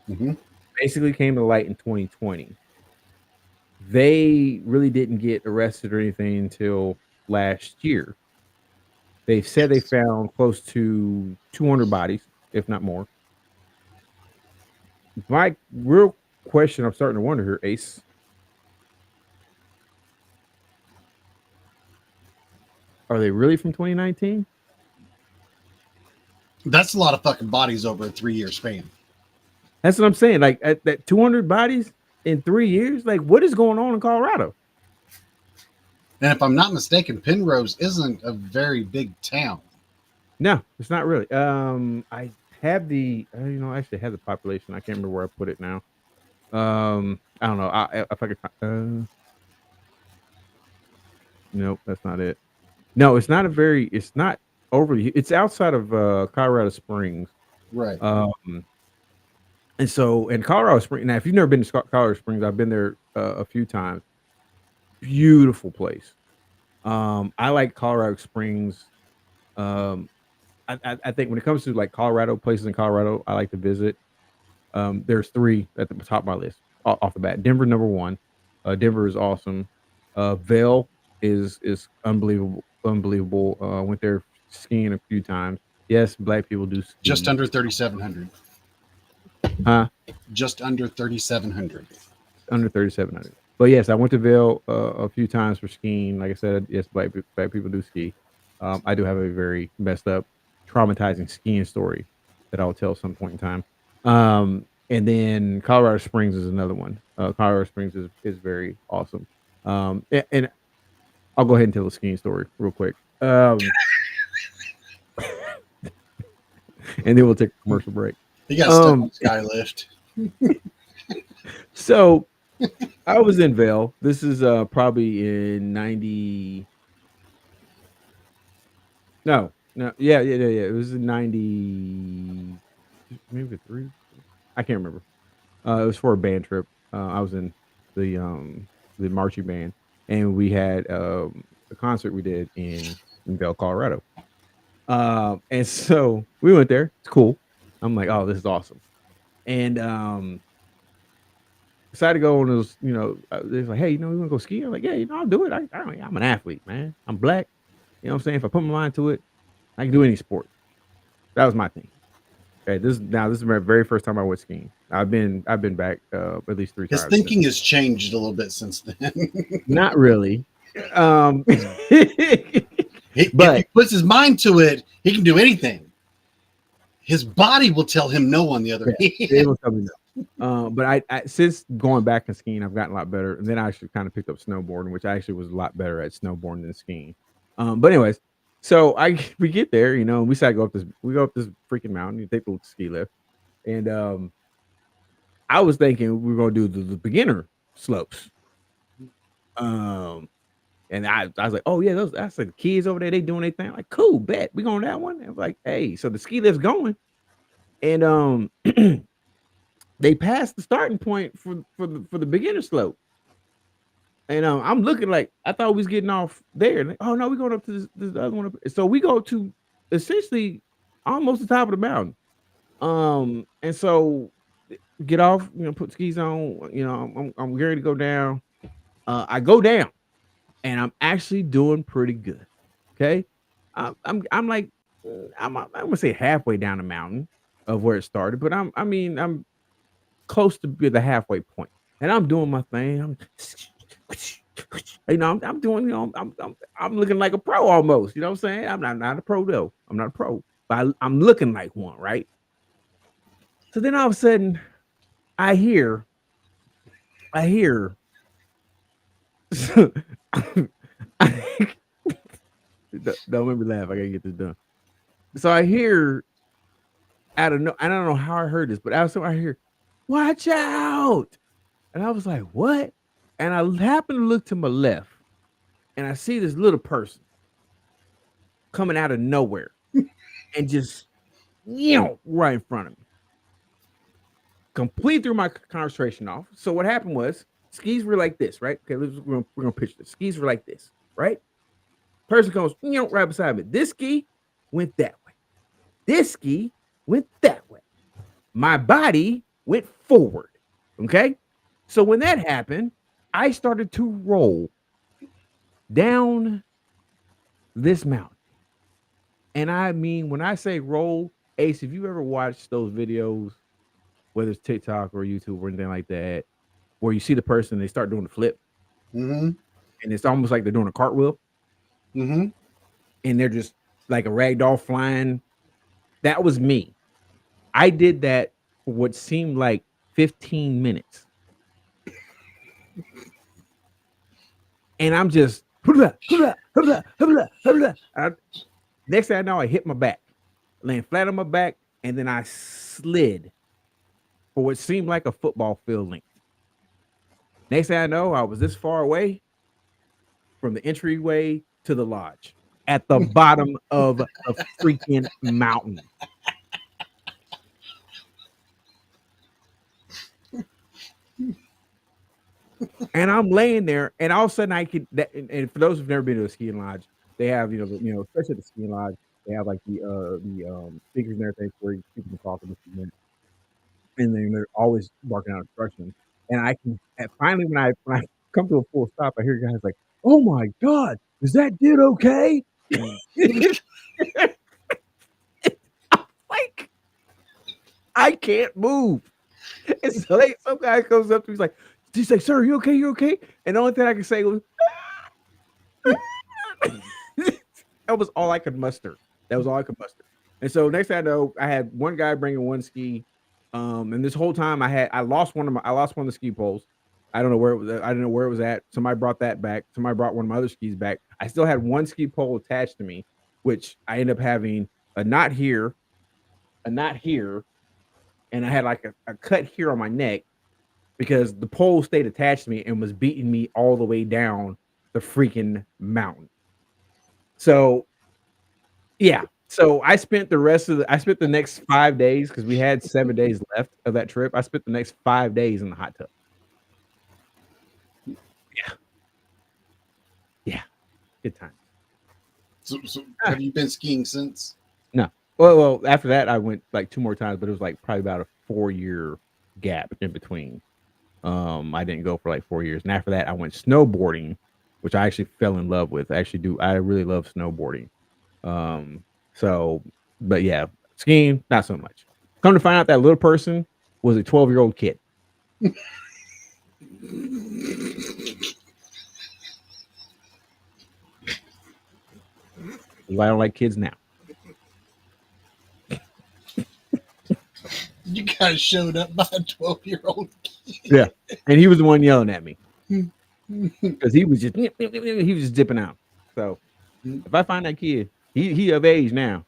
Hmm. basically came to light in 2020. They really didn't get arrested or anything until last year. They said they Yes. found close to 200 bodies, if not more. My real question I'm starting to wonder here, Ace, are they really from 2019? That's a lot of fucking bodies over a 3-year span. That's what I'm saying. Like at that 200 bodies in 3 years, like what is going on in Colorado? And if I'm not mistaken, Penrose isn't a very big town. No, it's not really. I have I actually have the population. I can't remember where I put it now. I don't know. If I could, nope, that's not it. No, it's not a very. It's not overly. It's outside of Colorado Springs. Right. Um, and so in Colorado Springs. Now, if you've never been to Colorado Springs, I've been there a few times. Beautiful place. I like Colorado Springs. Um, I think when it comes to like Colorado places in Colorado, I like to visit. There's three at the top of my list off the bat. Denver, number one. Denver is awesome. Vail is unbelievable, unbelievable. Went there skiing a few times. Yes, black people do Just ski. under 3,700. Huh? Just under 3,700. Under 3,700. But yes, I went to Vail a few times for skiing. Like I said, yes, black people do ski. I do have a very messed up, traumatizing skiing story that I'll tell some point in time. And then Colorado Springs is another one. Colorado Springs is very awesome. And I'll go ahead and tell the skiing story real quick. And then we'll take a commercial break. He got stuck on Skylift. So I was in Vail. This is probably in 90. No, yeah. It was in 90, maybe 3. I can't remember. It was for a band trip. I was in the marching band, and we had a concert we did in Vail, Colorado. And so we went there. It's cool. I'm like, oh, this is awesome. And decided to go on those. They're like, hey, you want to go ski? I'm like, yeah, I'll do it. I'm an athlete, man. I'm black. You know what I'm saying? If I put my mind to it, I can do any sport. That was my thing. Okay, this is my very first time I went skiing. I've been back at least 3 His times. thinking has changed a little bit since then. Not really. But if But he puts his mind to it, he can do anything. His body will tell him no on the other hand. it will tell me no. But I since going back and skiing, I've gotten a lot better. And then I actually kind of picked up snowboarding, which I actually was a lot better at snowboarding than skiing. But anyways, so we get there, and we decide to go up this freaking mountain. You take the ski lift, and I was thinking we were gonna do the beginner slopes. And And I was like, oh yeah, that's like the kids over there. They doing their thing. I'm like, cool, bet we going that one. And I was like, hey, so the ski lift's going, and they passed the starting point for the beginner slope. And I'm looking like I thought we was getting off there. Like, oh no, we're going up to this other one. So we go to essentially almost the top of the mountain. And so get off, put skis on. I'm ready to go down. I go down. And I'm actually doing pretty good. Okay, I'm like I'm gonna say halfway down the mountain of where it started, but I'm close to the halfway point, and I'm doing my thing. I'm doing I'm looking like a pro almost. You know what I'm saying? I'm not a pro though. I'm not a pro, but I'm looking like one, right? So then all of a sudden, I hear. Don't make me laugh. I gotta get this done. So I hear I don't know how I heard this, but I hear, watch out. And I was like, what? And I happened to look to my left and I see this little person coming out of nowhere and just right in front of me. Complete threw my concentration off. So what happened was skis were like this, right? Okay, we're gonna picture this. Skis were like this, right? Person comes right beside me. This ski went that way. This ski went that way. My body went forward. Okay. So when that happened, I started to roll down this mountain. And I mean, when I say roll, Ace, if you ever watched those videos, whether it's TikTok or YouTube or anything like that, where you see the person, they start doing the flip. And it's almost like they're doing a cartwheel. And they're just like a rag doll flying. That was me. I did that for what seemed like 15 minutes. And I'm just next thing I know, I hit my back, laying flat on my back, and then I slid for what seemed like a football field length. Next thing I know, I was this far away from the entryway to the lodge at the bottom of a freaking mountain. And I'm laying there, and all of a sudden I could. And for those who've never been to a skiing lodge, they have especially the skiing lodge, they have like the speakers and everything where people can talk in a minute, and then they're always barking out instructions. And I can finally when I come to a full stop, I hear guys like, "Oh my God, is that dude okay?" Like, I can't move. And so some guy comes up to me, he's like, "Sir, you okay? You okay?" And the only thing I can say was, that was all I could muster. And so next thing I know, I had one guy bringing one ski, and this whole time I lost one of the ski poles. I don't know where it was. I didn't know where it was at. Somebody brought that back. Somebody brought one of my other skis back. I still had one ski pole attached to me, which I ended up having a knot here, and I had like a cut here on my neck because the pole stayed attached to me and was beating me all the way down the freaking mountain. So, yeah. So I spent the next 5 days, because we had 7 days left of that trip. I spent the next 5 days in the hot tub. Yeah. Good time. So have you been skiing since? No. Well, after that, I went like 2 more times, but it was like probably about a 4-year gap in between. I didn't go for like 4 years. And after that, I went snowboarding, which I actually fell in love with. I really love snowboarding. But yeah, skiing, not so much. Come to find out, that little person was a 12-year-old kid. I don't like kids now. You guys showed up by a 12-year-old kid. Yeah, and he was the one yelling at me because he was just dipping out. So if I find that kid, he of age now,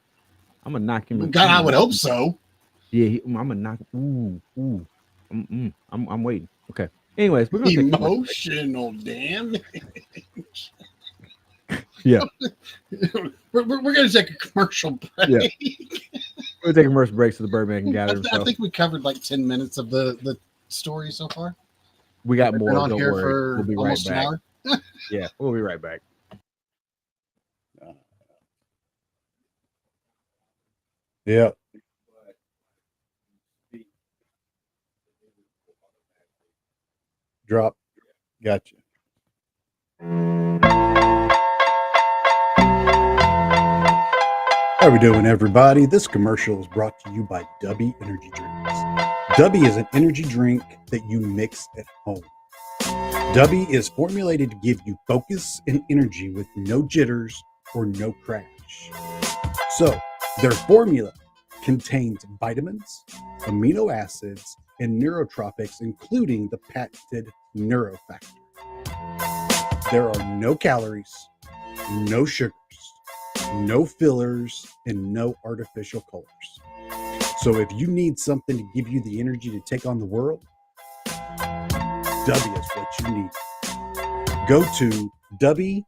I'm gonna knock him. God, I would hope so. Yeah, I'm gonna knock. I'm waiting. Okay. Anyways, we're gonna emotional damage. Yeah. We're going to take a commercial break. Yeah. We'll take a commercial break so the Birdman can gather I himself. think we covered like 10 minutes of the story so far. We got We've more. been on Don't here worry. for We'll be right almost an back. hour. Yeah, we'll be right back. Yep. Drop. Gotcha. How we doing, everybody? This commercial is brought to you by Dubby Energy Drinks. Dubby is an energy drink that you mix at home. Dubby is formulated to give you focus and energy with no jitters or no crash. So, their formula contains vitamins, amino acids, and neurotropics, including the patented neurofactor. There are no calories, no sugars, no fillers, and no artificial colors. So if you need something to give you the energy to take on the world, Dubby is what you need. Go to dubby.gg,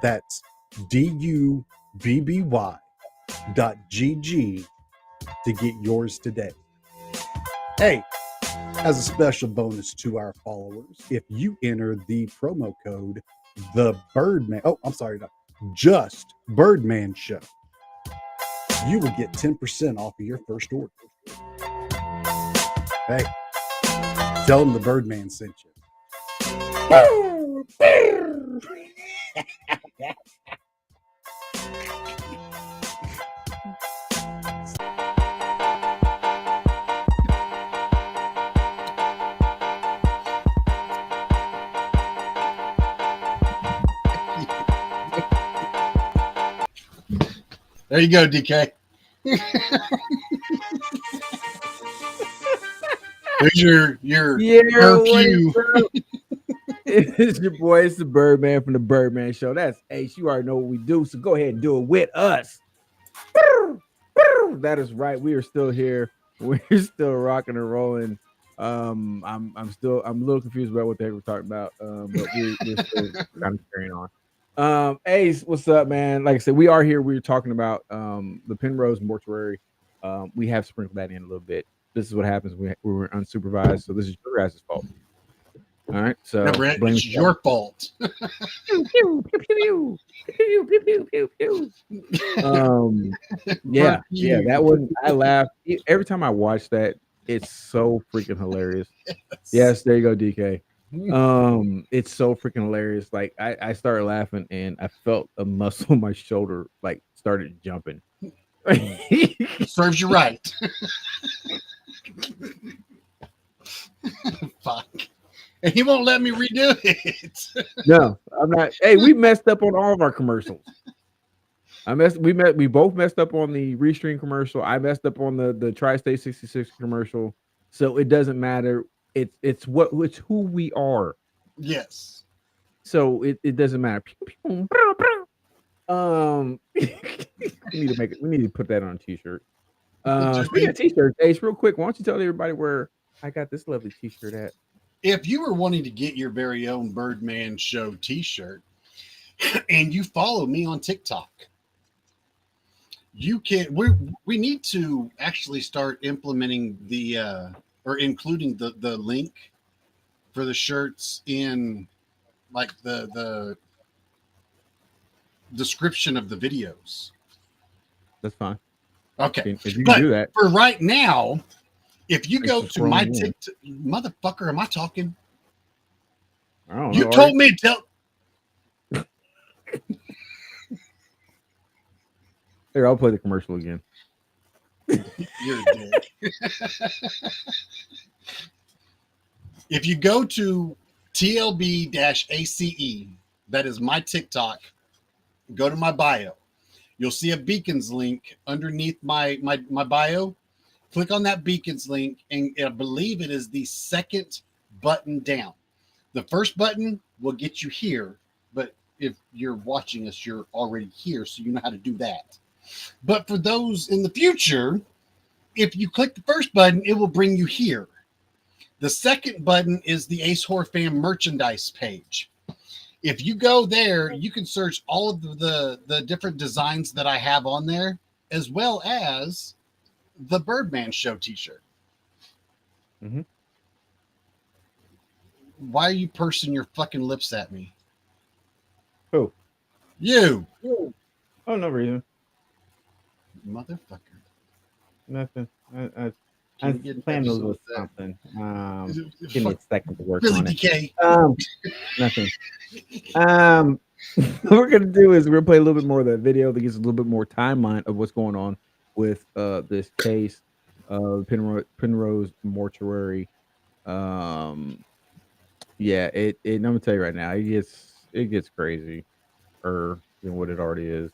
that's DUBBY.GG to get yours today. Hey, as a special bonus to our followers, if you enter the promo code just Birdman Show, you will get 10% off of your first order. Hey, tell them the Birdman sent you. There you go, DK. There's your cue. It's your boy. It's the Birdman from the Birdman Show. That's Ace. You already know what we do, so go ahead and do it with us. That is right. We are still here. We're still rocking and rolling. I'm a little confused about what the heck we're talking about. But we're still kind of carrying on. Ace, what's up, man? Like I said, we are here. We're talking about the Penrose Mortuary. We have sprinkled that in a little bit. This is what happens when we were unsupervised. So this is your guys' fault. All right. So No, Brent, it's your fault. Yeah, that one I laughed every time I watch that. It's so freaking hilarious. Yes, there you go, DK. It's so freaking hilarious. Like I started laughing and I felt a muscle in my shoulder like started jumping. Serves you right. Fuck. And he won't let me redo it. No, I'm not. Hey, we messed up on all of our commercials. We both messed up on the Restream commercial. I messed up on the Tri-State 66 commercial. So it doesn't matter. It's who we are. Yes. So it doesn't matter. We need to put that on a t-shirt. Speaking of t-shirts, Ace, real quick, why don't you tell everybody where I got this lovely t-shirt at? If you were wanting to get your very own Birdman Show t-shirt and you follow me on TikTok, you can we need to actually start implementing or including the link for the shirts in like the description of the videos. That's fine. Okay. If you can do that. For right now, if you Thanks go for to my scrolling in. TikTok, motherfucker, am I talking? I don't You know, told me to tell. Here, I'll play the commercial again. You're a dick. If you go to TLB-ACE, that is my TikTok, go to my bio. You'll see a Beacons link underneath my bio. Click on that Beacons link, and I believe it is the second button down. The first button will get you here, but if you're watching us, you're already here, so you know how to do that. But for those in the future, if you click the first button, it will bring you here. The second button is the Ace Horror Fan merchandise page. If you go there, you can search all of the different designs that I have on there, as well as the Birdman show t-shirt. Mm-hmm. Why are you pursing your fucking lips at me? Who? You Oh, no reason. motherfucker. Nothing. Can I'm we get an planning a episode little of that? something. Give me a second to work Really, on it. DK? Nothing. What we're gonna do is we're gonna play a little bit more of that video that gives a little bit more timeline of what's going on with this case, Penrose Mortuary. Yeah, I'm gonna tell you right now, it gets crazy, than what it already is.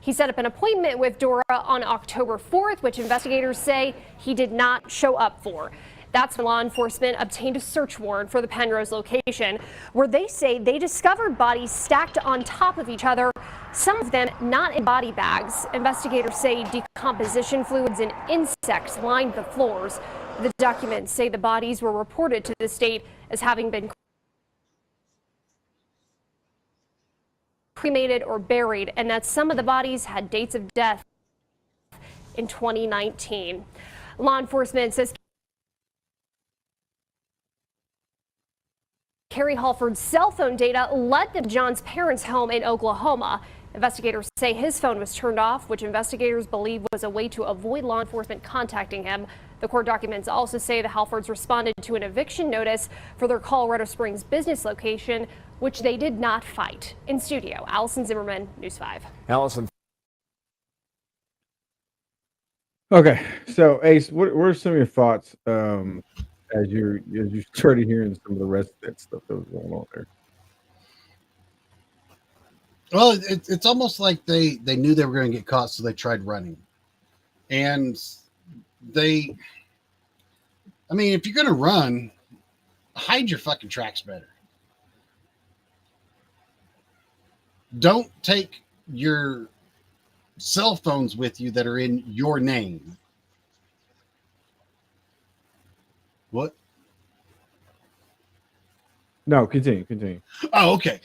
He set up an appointment with Dora on October 4th, which investigators say he did not show up for. That's when law enforcement obtained a search warrant for the Penrose location, where they say they discovered bodies stacked on top of each other, some of them not in body bags. Investigators say decomposition fluids and insects lined the floors. The documents say the bodies were reported to the state as having been cremated or buried, and that some of the bodies had dates of death in 2019. Law enforcement says Carrie Halford's cell phone data led them to John's parents' home in Oklahoma. Investigators say his phone was turned off, which investigators believe was a way to avoid law enforcement contacting him. The court documents also say the Halfords responded to an eviction notice for their Colorado Springs business location, which they did not fight. In studio, Allison Zimmerman, News 5. Allison. Okay, so Ace, what are some of your thoughts as you started hearing some of the rest of that stuff that was going on there? Well, it's almost like they knew they were going to get caught, so they tried running. And if you're going to run, hide your fucking tracks better. Don't take your cell phones with you that are in your name. What? No, continue. Oh, okay.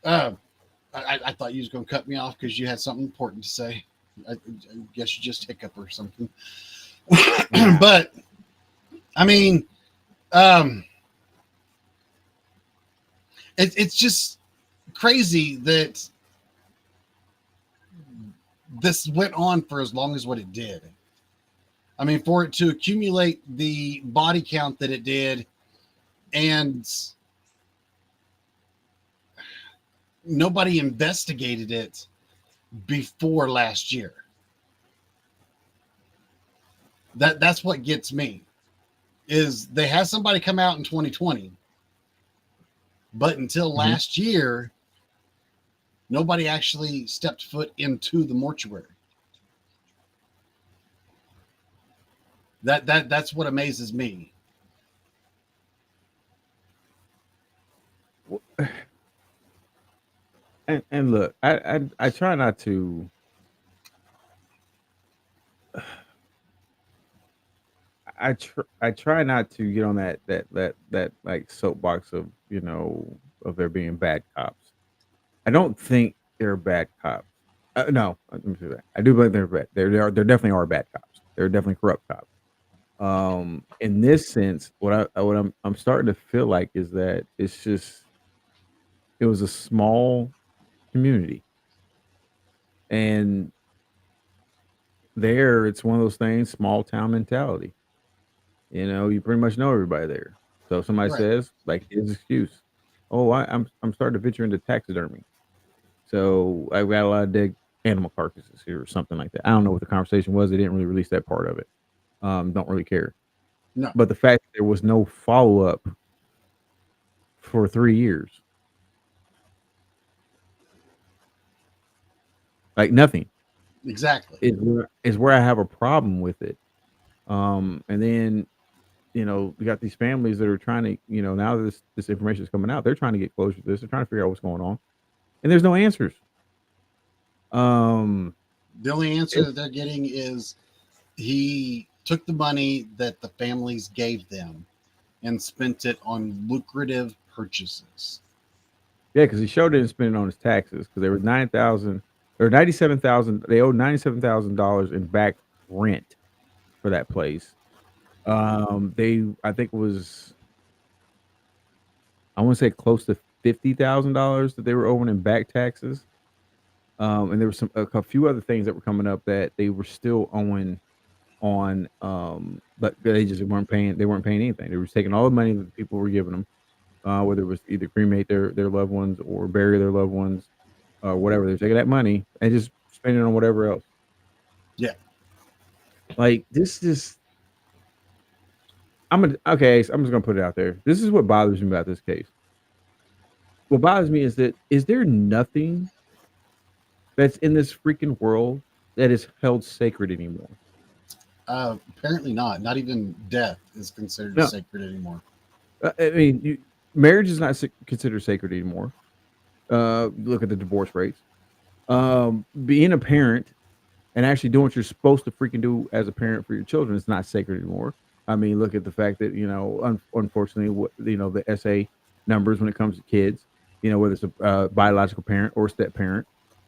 I thought you was going to cut me off because you had something important to say. I guess you just hiccup or something. But it's just crazy that this went on for as long as what it did. I mean, for it to accumulate the body count that it did, and nobody investigated it before last year. That's what gets me, is they had somebody come out in 2020, but until last year, nobody actually stepped foot into the mortuary. That's what amazes me. And look, I try not to. I try not to get on that like soapbox of of there being bad cops. I don't think they're bad cops. No, let me say that. I do believe they're bad. There definitely are bad cops. They're definitely corrupt cops. In this sense, what I'm starting to feel like is that it was a small community, and there it's one of those things, small town mentality. You pretty much know everybody there. So if somebody Right. says, like, his excuse, oh, I'm starting to venture into taxidermy, so I've got a lot of dead animal carcasses here or something like that. I don't know what the conversation was. They didn't really release that part of it. Don't really care. No. But the fact that there was no follow up for 3 years, like nothing, Exactly. is where I have a problem with it. And then we got these families that are trying to, now this information is coming out, they're trying to get closure to this. They're trying to figure out what's going on, and there's no answers. The only answer that they're getting is he took the money that the families gave them and spent it on lucrative purchases. Yeah, because he showed didn't spend it on his taxes because there was 9,000 or 97,000. They owed $97,000 in back rent for that place. They I think it was I want to say close to $50,000 that they were owing in back taxes. And there was a few other things that were coming up that they were still owing on, but they just weren't paying. They weren't paying anything. They were taking all the money that the people were giving them, whether it was either cremate their loved ones or bury their loved ones, or whatever. They're taking that money and just spending it on whatever else. Yeah. Like this is. Okay. So I'm just gonna put it out there. This is what bothers me about this case. What bothers me is that is there nothing that's in this freaking world that is held sacred anymore? Apparently not. Not even death is considered No. sacred anymore. I mean, marriage is not considered sacred anymore. Look at the divorce rates. Being a parent and actually doing what you're supposed to freaking do as a parent for your children is not sacred anymore. I mean, look at the fact that unfortunately, the SA numbers when it comes to kids, whether it's a biological parent or a step parent,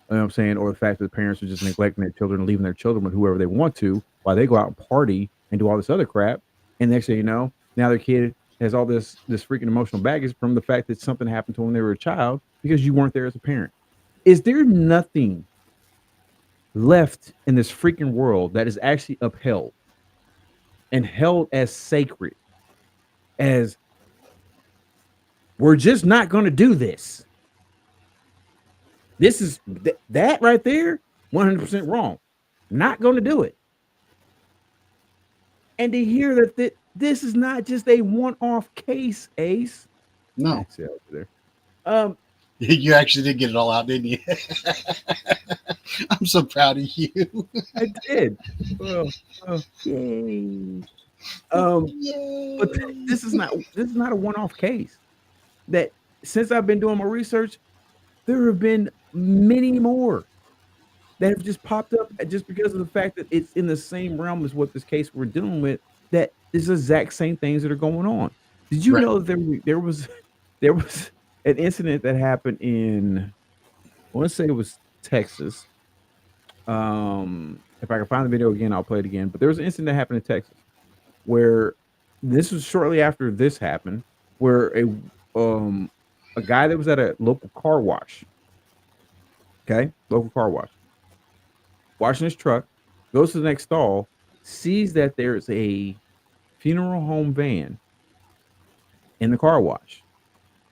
you know what I'm saying, or the fact that the parents are just neglecting their children and leaving their children with whoever they want to while they go out and party and do all this other crap. And next thing you know, now their kid has all this freaking emotional baggage from the fact that something happened to them when they were a child because you weren't there as a parent. Is there nothing left in this freaking world that is actually upheld and held as sacred as we're just not going to do this? This is that right there, 100% wrong. Not going to do it. And to hear that this is not just a one-off case, Ace. No. There. You actually did get it all out, didn't you? I'm so proud of you. I did. Well, yay. Yay. But this is not a one-off case. That since I've been doing my research, there have been many more that have just popped up just because of the fact that it's in the same realm as what this case we're dealing with. That is the exact same things that are going on. Did you know that there was an incident that happened in, I want to say it was Texas. If I can find the video again, I'll play it again. But there was an incident that happened in Texas where this was shortly after this happened, where a guy that was at a local car wash, washing his truck, goes to the next stall, sees that there's a funeral home van in the car wash.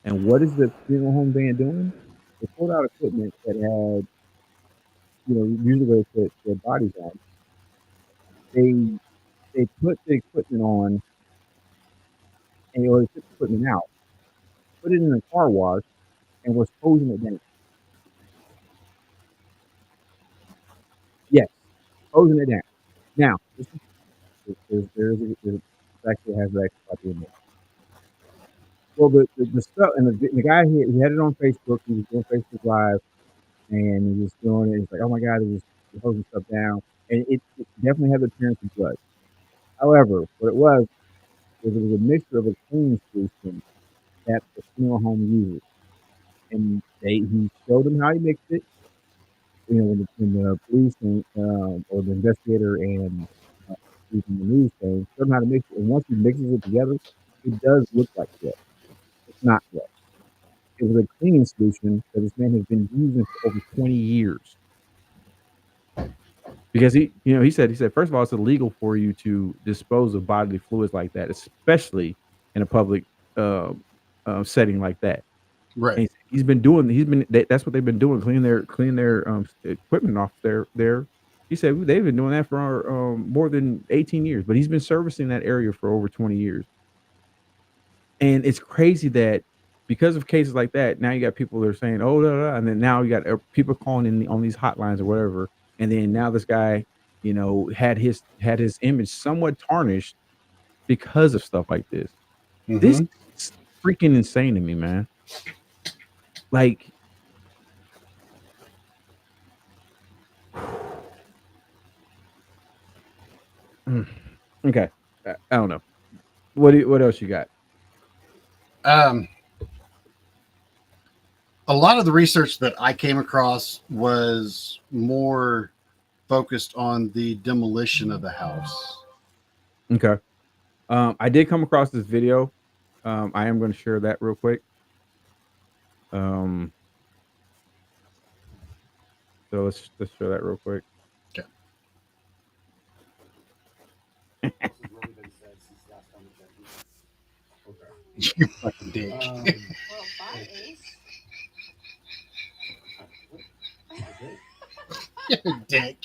And what is the funeral home van doing? They pulled out equipment that had, usually they put their bodies on. They put the equipment on, or they took the equipment out, put it in the car wash, and was hosing it down. Yes, hosing it down. Now, there's actually has that in there. Well, the stuff and the guy he had it on Facebook. He was doing Facebook Live, and he was doing it. He's like, "Oh my God, he's hosing stuff down," and it definitely had the appearance of blood. However, what it was a mixture of a cleaning solution that the funeral home uses, and he showed them how he mixed it. When the police or the investigator and using the news thing, showed him how to mix it. And once he mixes it together, it does look like blood. It's not blood. It was a cleaning solution that this man has been using for over 20 years. Because he said, first of all, it's illegal for you to dispose of bodily fluids like that, especially in a public setting like that. Right. And that's what they've been doing, cleaning their equipment off there. He said they've been doing that for more than 18 years, but he's been servicing that area for over 20 years. And it's crazy that because of cases like that, now you got people that are saying, "Oh, blah, blah," and then now you got people calling in on these hotlines or whatever. And then now this guy, had his image somewhat tarnished because of stuff like this. Mm-hmm. This is freaking insane to me, man. Like, Okay. I don't know. What else you got? A lot of the research that I came across was more focused on the demolition of the house. Okay. I did come across this video. I am going to share that real quick. So let's share that real quick. Okay. You fucking dick. You're a dick.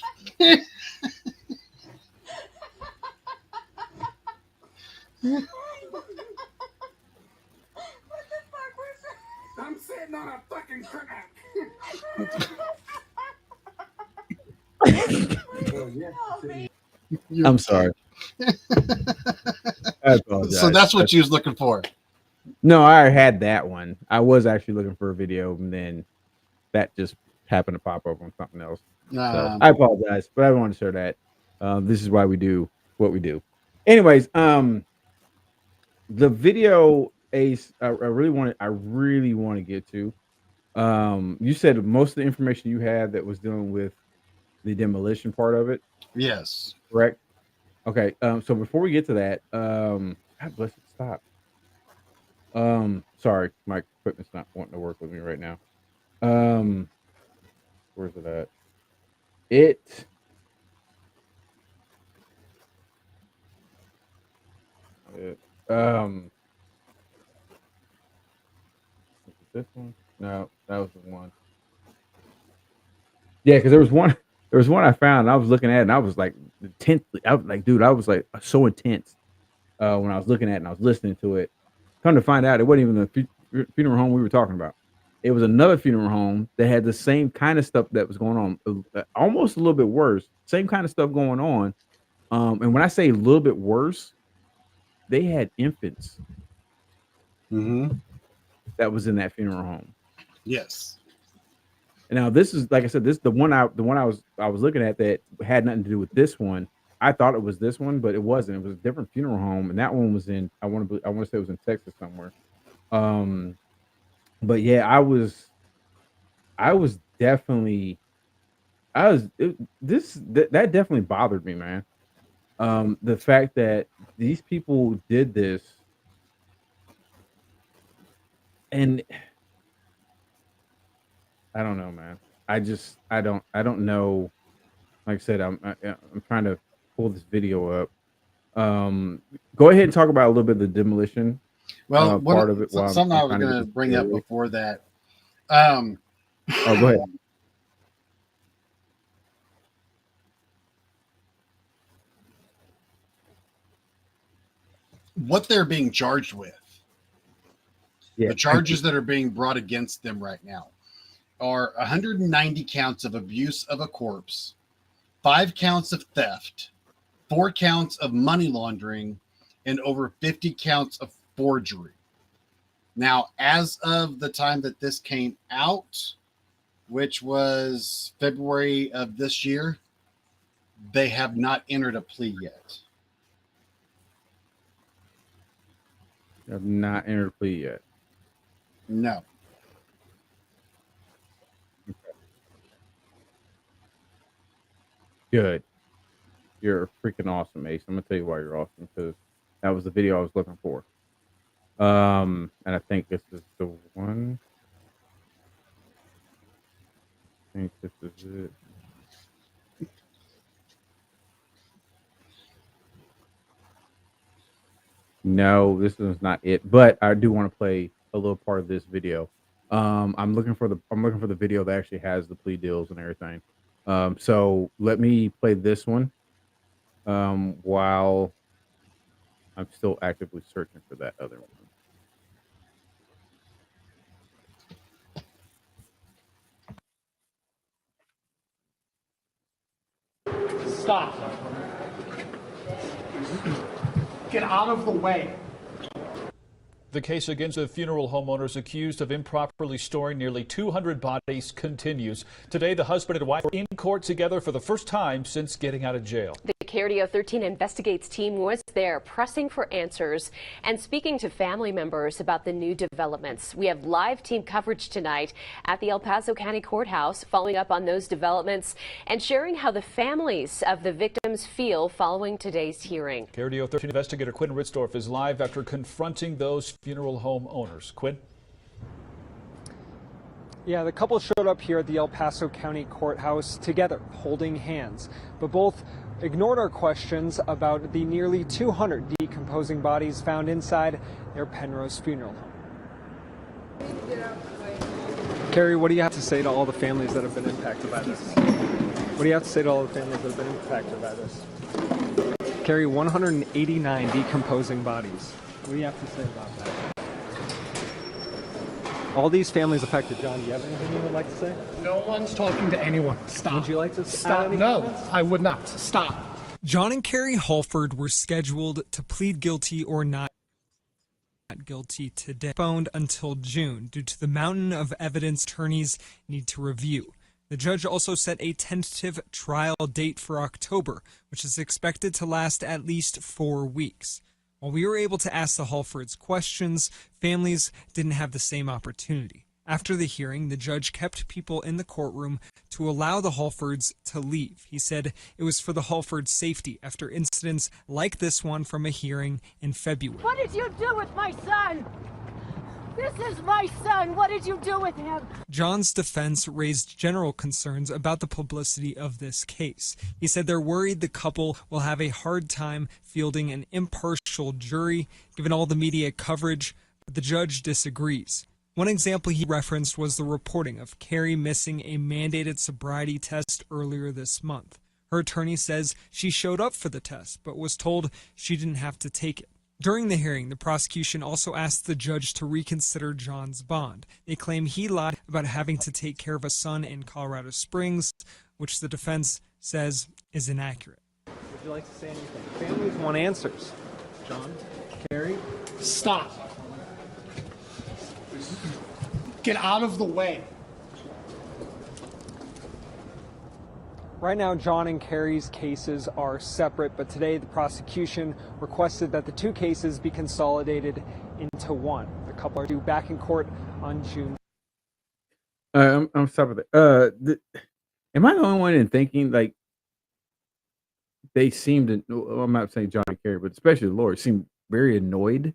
I'm sitting on a fucking crack. I'm sorry. I apologize. So that's what you was looking for. No, I had that one. I was actually looking for a video, and then that just happened to pop up on something else. So I apologize, but I wanted to share that. This is why we do what we do. Anyways, the video, Ace, I really want to get to. You said most of the information you had that was dealing with the demolition part of it. Yes. Correct. Okay. So before we get to that, God bless it. Stop. Sorry, my equipment's not wanting to work with me right now. Where's it at? This one? No, that was the one. Yeah, because there was one I found and I was looking at it and I was like intensely, I was like, dude, I was like so intense when I was looking at it and I was listening to it. Come to find out, it wasn't even the funeral home we were talking about. It was another funeral home that had the same kind of stuff that was going on, almost a little bit worse. Same kind of stuff going on. And when I say a little bit worse, they had infants that was in that funeral home. Yes. And now this is, like I said, this is the one I was looking at that had nothing to do with this one. I thought it was this one, but it wasn't. It was a different funeral home, and that one was in. I want to say it was in Texas somewhere. But yeah, that definitely bothered me, man. The fact that these people did this, and I don't know, man. I don't know. Like I said, I'm trying to pull this video up. Go ahead and talk about a little bit of the demolition. Well, part of it. Something I was going to bring up before that. Oh, go ahead. What they're being charged with, the charges that are being brought against them right now, are 190 counts of abuse of a corpse, 5 counts of theft, 4 counts of money laundering, and over 50 counts of forgery. Now, as of the time that this came out, which was February of this year, they have not entered a plea yet. Have not entered a plea yet. No. Okay. Good. You're freaking awesome, Ace. I'm gonna tell you why you're awesome, because that was the video I was looking for. And I think this is the one. I think this is it. No, this is not it. But I do want to play a little part of this video. I'm looking for the video that actually has the plea deals and everything. So let me play this one while I'm still actively searching for that other one. Stop. Get out of the way. The case against the funeral homeowners accused of improperly storing nearly 200 bodies continues. Today, the husband and wife were in court together for the first time since getting out of jail. The KRDO 13 Investigates team was there pressing for answers and speaking to family members about the new developments. We have live team coverage tonight at the El Paso County Courthouse, following up on those developments and sharing how the families of the victims feel following today's hearing. KRDO 13 investigator Quinn Ritzdorf is live after confronting those funeral home owners. Quinn? Yeah, the couple showed up here at the El Paso County Courthouse together, holding hands, but both ignored our questions about the nearly 200 decomposing bodies found inside their Penrose funeral home. Carrie, what do you have to say to all the families that have been impacted by this? What do you have to say to all the families that have been impacted by this? Carrie, 189 decomposing bodies. What do you have to say about that? All these families affected. John, do you have anything you would like to say? No one's talking to anyone. Stop. Would you like to stop? No, I would not. Stop. John and Carrie Halford were scheduled to plead guilty or not guilty today, postponed until June due to the mountain of evidence attorneys need to review. The judge also set a tentative trial date for October, which is expected to last at least 4 weeks. While we were able to ask the Halfords questions, families didn't have the same opportunity. After the hearing, the judge kept people in the courtroom to allow the Halfords to leave. He said it was for the Halfords' safety after incidents like this one from a hearing in February. What did you do with my son? This is my son. What did you do with him? John's defense raised general concerns about the publicity of this case. He said they're worried the couple will have a hard time fielding an impartial jury given all the media coverage, but the judge disagrees. One example he referenced was the reporting of Carrie missing a mandated sobriety test earlier this month. Her attorney says she showed up for the test, but was told she didn't have to take it. During the hearing, the prosecution also asked the judge to reconsider John's bond. They claim he lied about having to take care of a son in Colorado Springs, which the defense says is inaccurate. Would you like to say anything? Families want answers. John? Carrie? Stop. Get out of the way. Right now, John and Carrie's cases are separate, but today the prosecution requested that the two cases be consolidated into one. The couple are due back in court on June. I'm stopping there. Am I the only one in thinking like they seem to? Well, I'm not saying John and Carrie, but especially the lawyer seem very annoyed.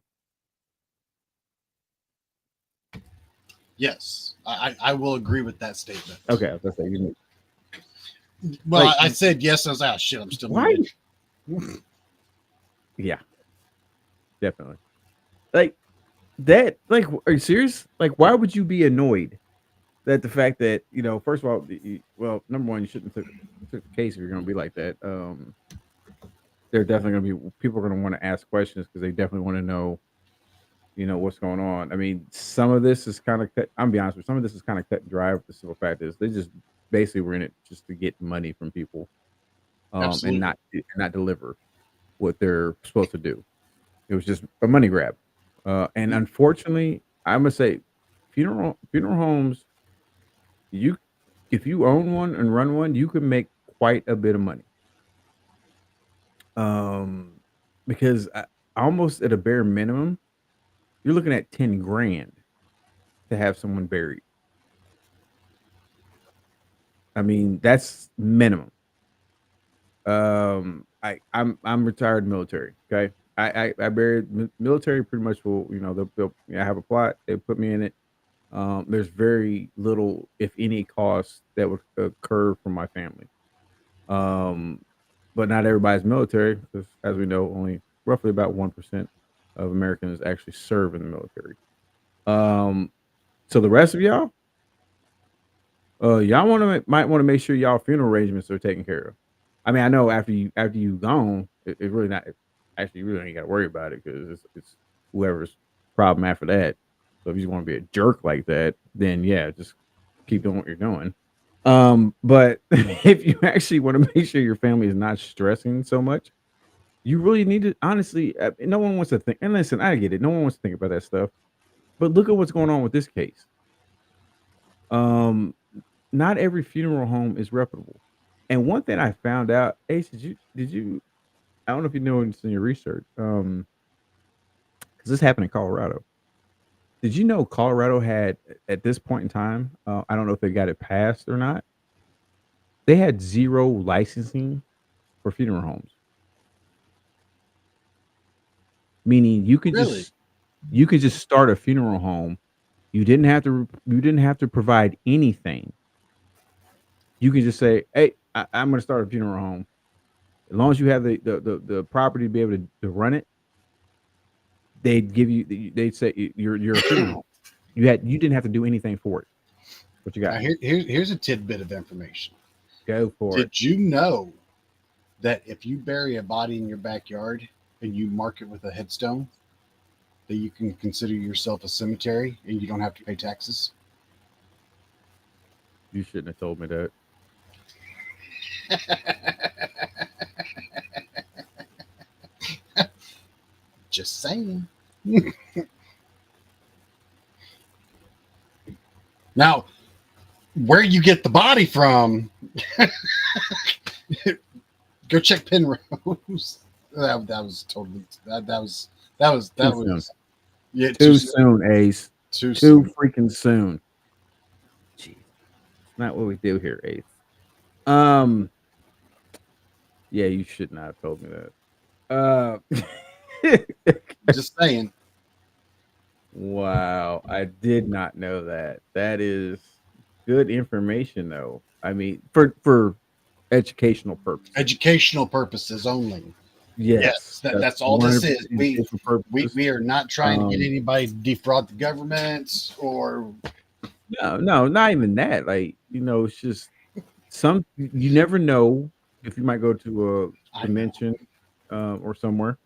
Yes, I will agree with that statement. Okay, that's like you. Well, Like- I said yes. I was out. Shit, I'm still. Why? muted. Yeah, definitely. Like that. Like, are you serious? Like, why would you be annoyed that the fact that first of all, well, number one, you shouldn't took the case if you're going to be like that. They're definitely going to be people are going to want to ask questions because they definitely want to know, what's going on. I mean, some of this is kind of cut. I'm gonna be honest with you, some of this is kind of cut and dry. The simple fact is they just basically were in it just to get money from people, and Absolutely. not deliver what they're supposed to do. It was just a money grab, and unfortunately, I must say, funeral homes, if you own one and run one, you can make quite a bit of money. Because almost at a bare minimum, you're looking at 10 grand to have someone buried. I mean, that's minimum. I'm retired military. Okay, I buried military pretty much. Will they'll I have a plot. They put me in it. There's very little, if any, cost that would occur for my family. But not everybody's military, because as we know, only roughly about 1% of Americans actually serve in the military. So the rest of y'all, y'all might want to make sure y'all funeral arrangements are taken care of. I mean, I know after you gone, it really not. Actually, you really ain't got to worry about it because it's whoever's problem after that. So if you just want to be a jerk like that, then yeah, just keep doing what you're doing. But if you actually want to make sure your family is not stressing so much, you really need to, honestly, no one wants to think, and listen, I get it. No one wants to think about that stuff, but look at what's going on with this case. Not every funeral home is reputable. And one thing I found out, Ace, did you I don't know if you know it's in your research. Because this happened in Colorado. Did you know Colorado had at this point in time? I don't know if they got it passed or not. They had zero licensing for funeral homes, meaning Really? you could just start a funeral home. You didn't have to provide anything. You can just say, "Hey, I'm going to start a funeral home." As long as you have the property to be able to run it, they'd give you. They'd say you're a funeral home. You didn't have to do anything for it. What you Now got? here's a tidbit of information. Go for it. Did you know that if you bury a body in your backyard and you mark it with a headstone, that you can consider yourself a cemetery and you don't have to pay taxes? You shouldn't have told me that. Just saying. Now, where you get the body from, go check Penrose. That was totally that was yeah, Too soon, Ace. Too freaking soon. Jeez. Not what we do here, Ace. Yeah, you should not have told me that. Just saying. Wow, I did not know that. That is good information, though. I mean, for educational purposes. Educational purposes only. Yes, that's all this is. 100% educational purposes. We are not trying to get anybody to defraud the government or No, not even that. Like, it's just you never know if you might go to a convention or somewhere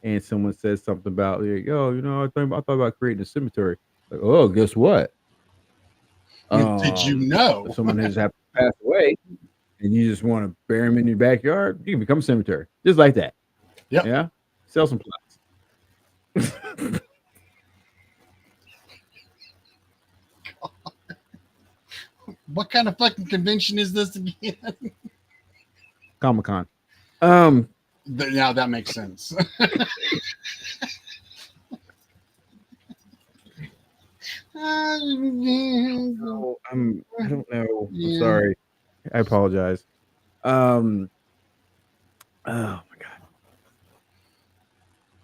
and someone says something about, like, "Oh, I thought about creating a cemetery." Like, oh, guess what? Did you know someone has happened to pass away and you just want to bury them in your backyard? You can become a cemetery just like that. Yep. Yeah. Sell some plots. What kind of fucking convention is this again? Comic-Con. Now that makes sense. I don't know. I'm Yeah. sorry. I apologize. Oh my god.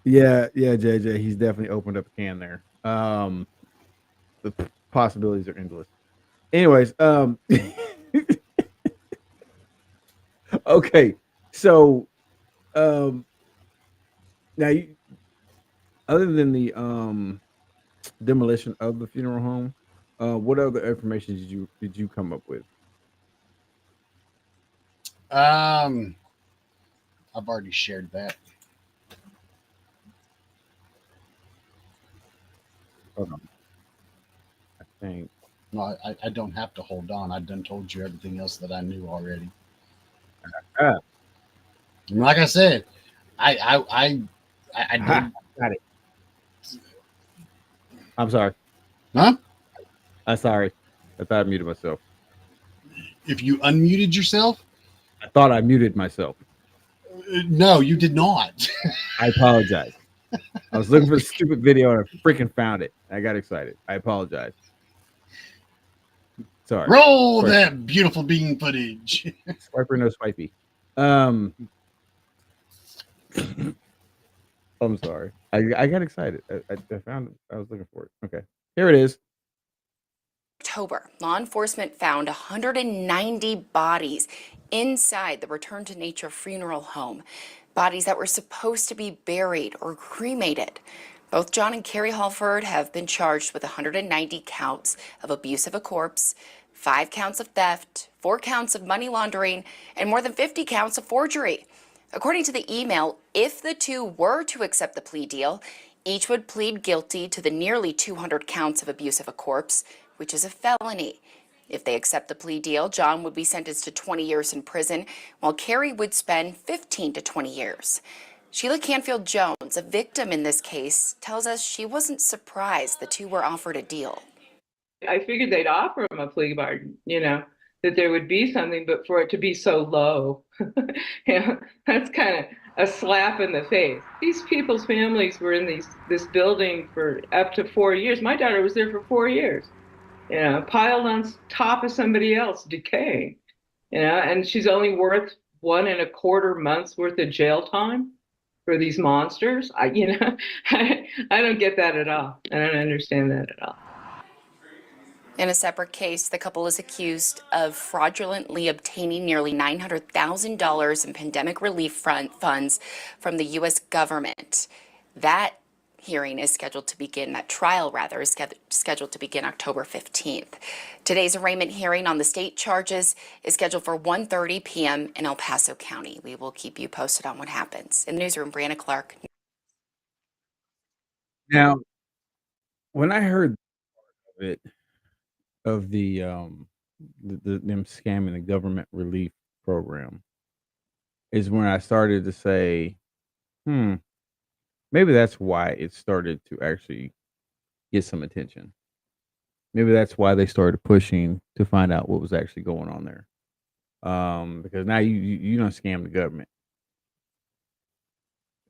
Yeah, JJ. He's definitely opened up a can there. The possibilities are endless. Anyways, okay. So, now other than the demolition of the funeral home, what other information did you come up with? I've already shared that. Hold on. I think. No, I don't have to hold on. I done told you everything else that I knew already. Like I said, I got it. I'm sorry. Huh? I'm sorry. I thought I muted myself. If you unmuted yourself? I thought I muted myself. No, you did not. I apologize. I was looking for the stupid video and I freaking found it. I got excited. I apologize. Sorry. Roll that beautiful bean footage. Swiper, no swipey. I'm sorry. I got excited. I found it. I was looking for it. Okay. Here it is. October, law enforcement found 190 bodies inside the Return to Nature funeral home. Bodies that were supposed to be buried or cremated. Both John and Carrie Halford have been charged with 190 counts of abuse of a corpse, 5 counts of theft, 4 counts of money laundering, and more than 50 counts of forgery. According to the email, if the two were to accept the plea deal, each would plead guilty to the nearly 200 counts of abuse of a corpse, which is a felony. If they accept the plea deal, John would be sentenced to 20 years in prison, while Carrie would spend 15 to 20 years. Sheila Canfield-Jones, a victim in this case, tells us she wasn't surprised the two were offered a deal. I figured they'd offer him a plea bargain, that there would be something, but for it to be so low, that's kind of, a slap in the face. These people's families were in this building for up to 4 years. My daughter was there for 4 years, piled on top of somebody else, decaying, and she's only worth 1.25 months worth of jail time for these monsters. I don't get that at all. I don't understand that at all. In a separate case, the couple is accused of fraudulently obtaining nearly $900,000 in pandemic relief funds from the U.S. government. That hearing is scheduled to begin, that trial rather, is scheduled to begin October 15th. Today's arraignment hearing on the state charges is scheduled for 1:30 p.m. in El Paso County. We will keep you posted on what happens. In the newsroom, Brianna Clark. Now, when I heard of it, of them scamming the government relief program, is when I started to say, maybe that's why it started to actually get some attention. Maybe that's why they started pushing to find out what was actually going on there. Because now you don't scam the government.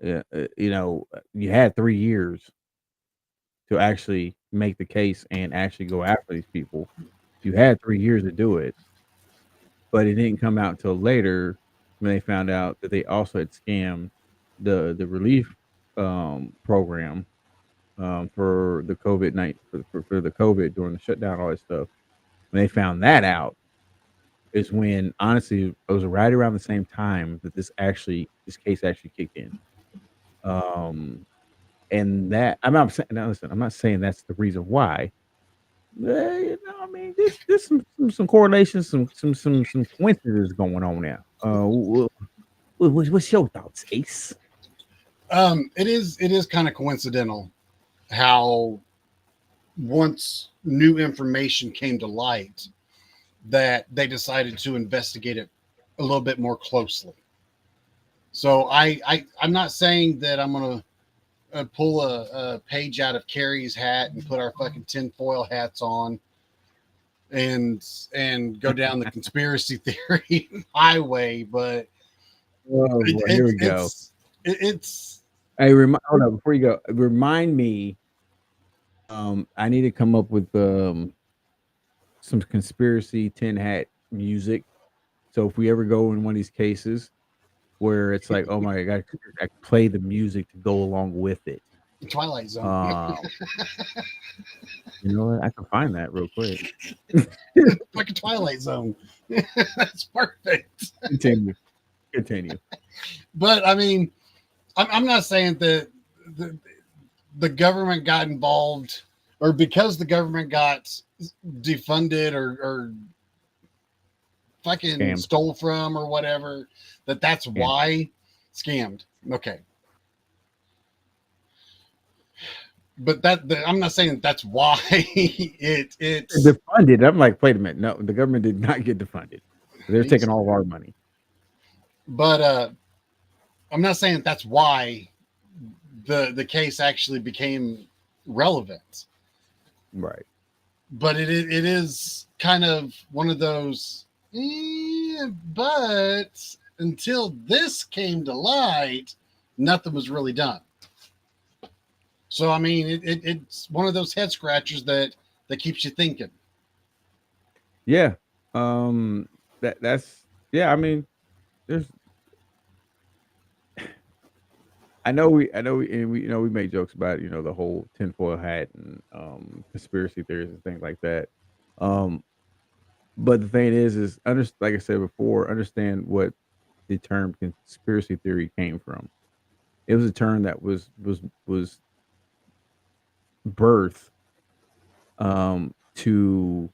Yeah, you had 3 years to actually make the case and actually go after these people. You had 3 years to do it, but it didn't come out until later when they found out that they also had scammed the relief program for the COVID-19 for the COVID during the shutdown, all that stuff. When they found that out, is when honestly it was right around the same time that this case actually kicked in. And that I'm not saying, now listen, I'm not saying that's the reason why. I mean, there's some correlations, some coincidences going on now. What's your thoughts, Ace? It is kind of coincidental how once new information came to light that they decided to investigate it a little bit more closely. So I'm not saying that I'm gonna pull a page out of Carrie's hat and put our fucking tinfoil hats on and go down the conspiracy theory highway, but here we go. Hey, hold on before you go. Remind me. I need to come up with some conspiracy tin hat music. So if we ever go in one of these cases where it's like, oh my god, I play the music to go along with it. Twilight Zone. You know what? I can find that real quick. Like a Twilight Zone. That's perfect. Continue. But I mean, I'm not saying that the government got involved, or because the government got defunded or fucking stole from or whatever, that's why scammed. Okay. But I'm not saying that's why it's defunded. I'm like, wait a minute. No, the government did not get defunded. They're taking all of our money. But I'm not saying that's why the case actually became relevant. Right. But it is kind of one of those, but until this came to light, nothing was really done. So, I mean, it's one of those head scratchers that keeps you thinking. Yeah. That's I mean, I know we we made jokes about, the whole tinfoil hat and conspiracy theories and things like that. But the thing is like I said before, understand what the term conspiracy theory came from. It was a term that was birthed to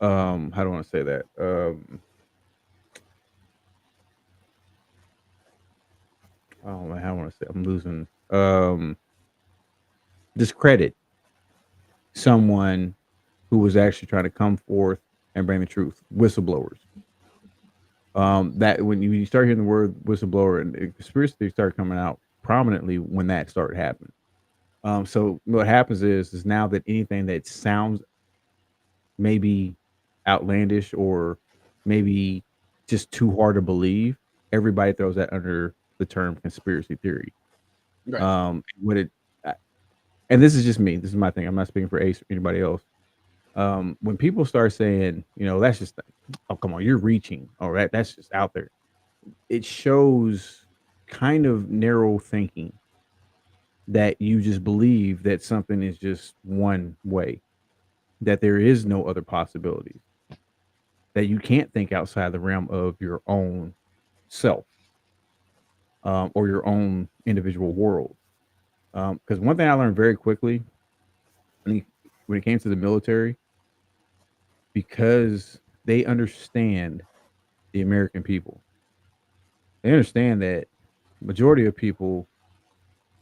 how do I want to say that? Oh man, how do I want to say? I'm losing discredit someone who was actually trying to come forth and bring the truth. Whistleblowers. That when you start hearing the word whistleblower and conspiracy theory started coming out prominently when that started happening. So what happens is now that anything that sounds maybe outlandish or maybe just too hard to believe, everybody throws that under the term conspiracy theory. Right. What it and this is just me. This is my thing. I'm not speaking for Ace or anybody else. When people start saying, that's just, oh, come on, you're reaching, or that's just out there. It shows kind of narrow thinking that you just believe that something is just one way, that there is no other possibilities, that you can't think outside the realm of your own self, or your own individual world. Because one thing I learned very quickly when it came to the military, because they understand the American people, they understand that majority of people,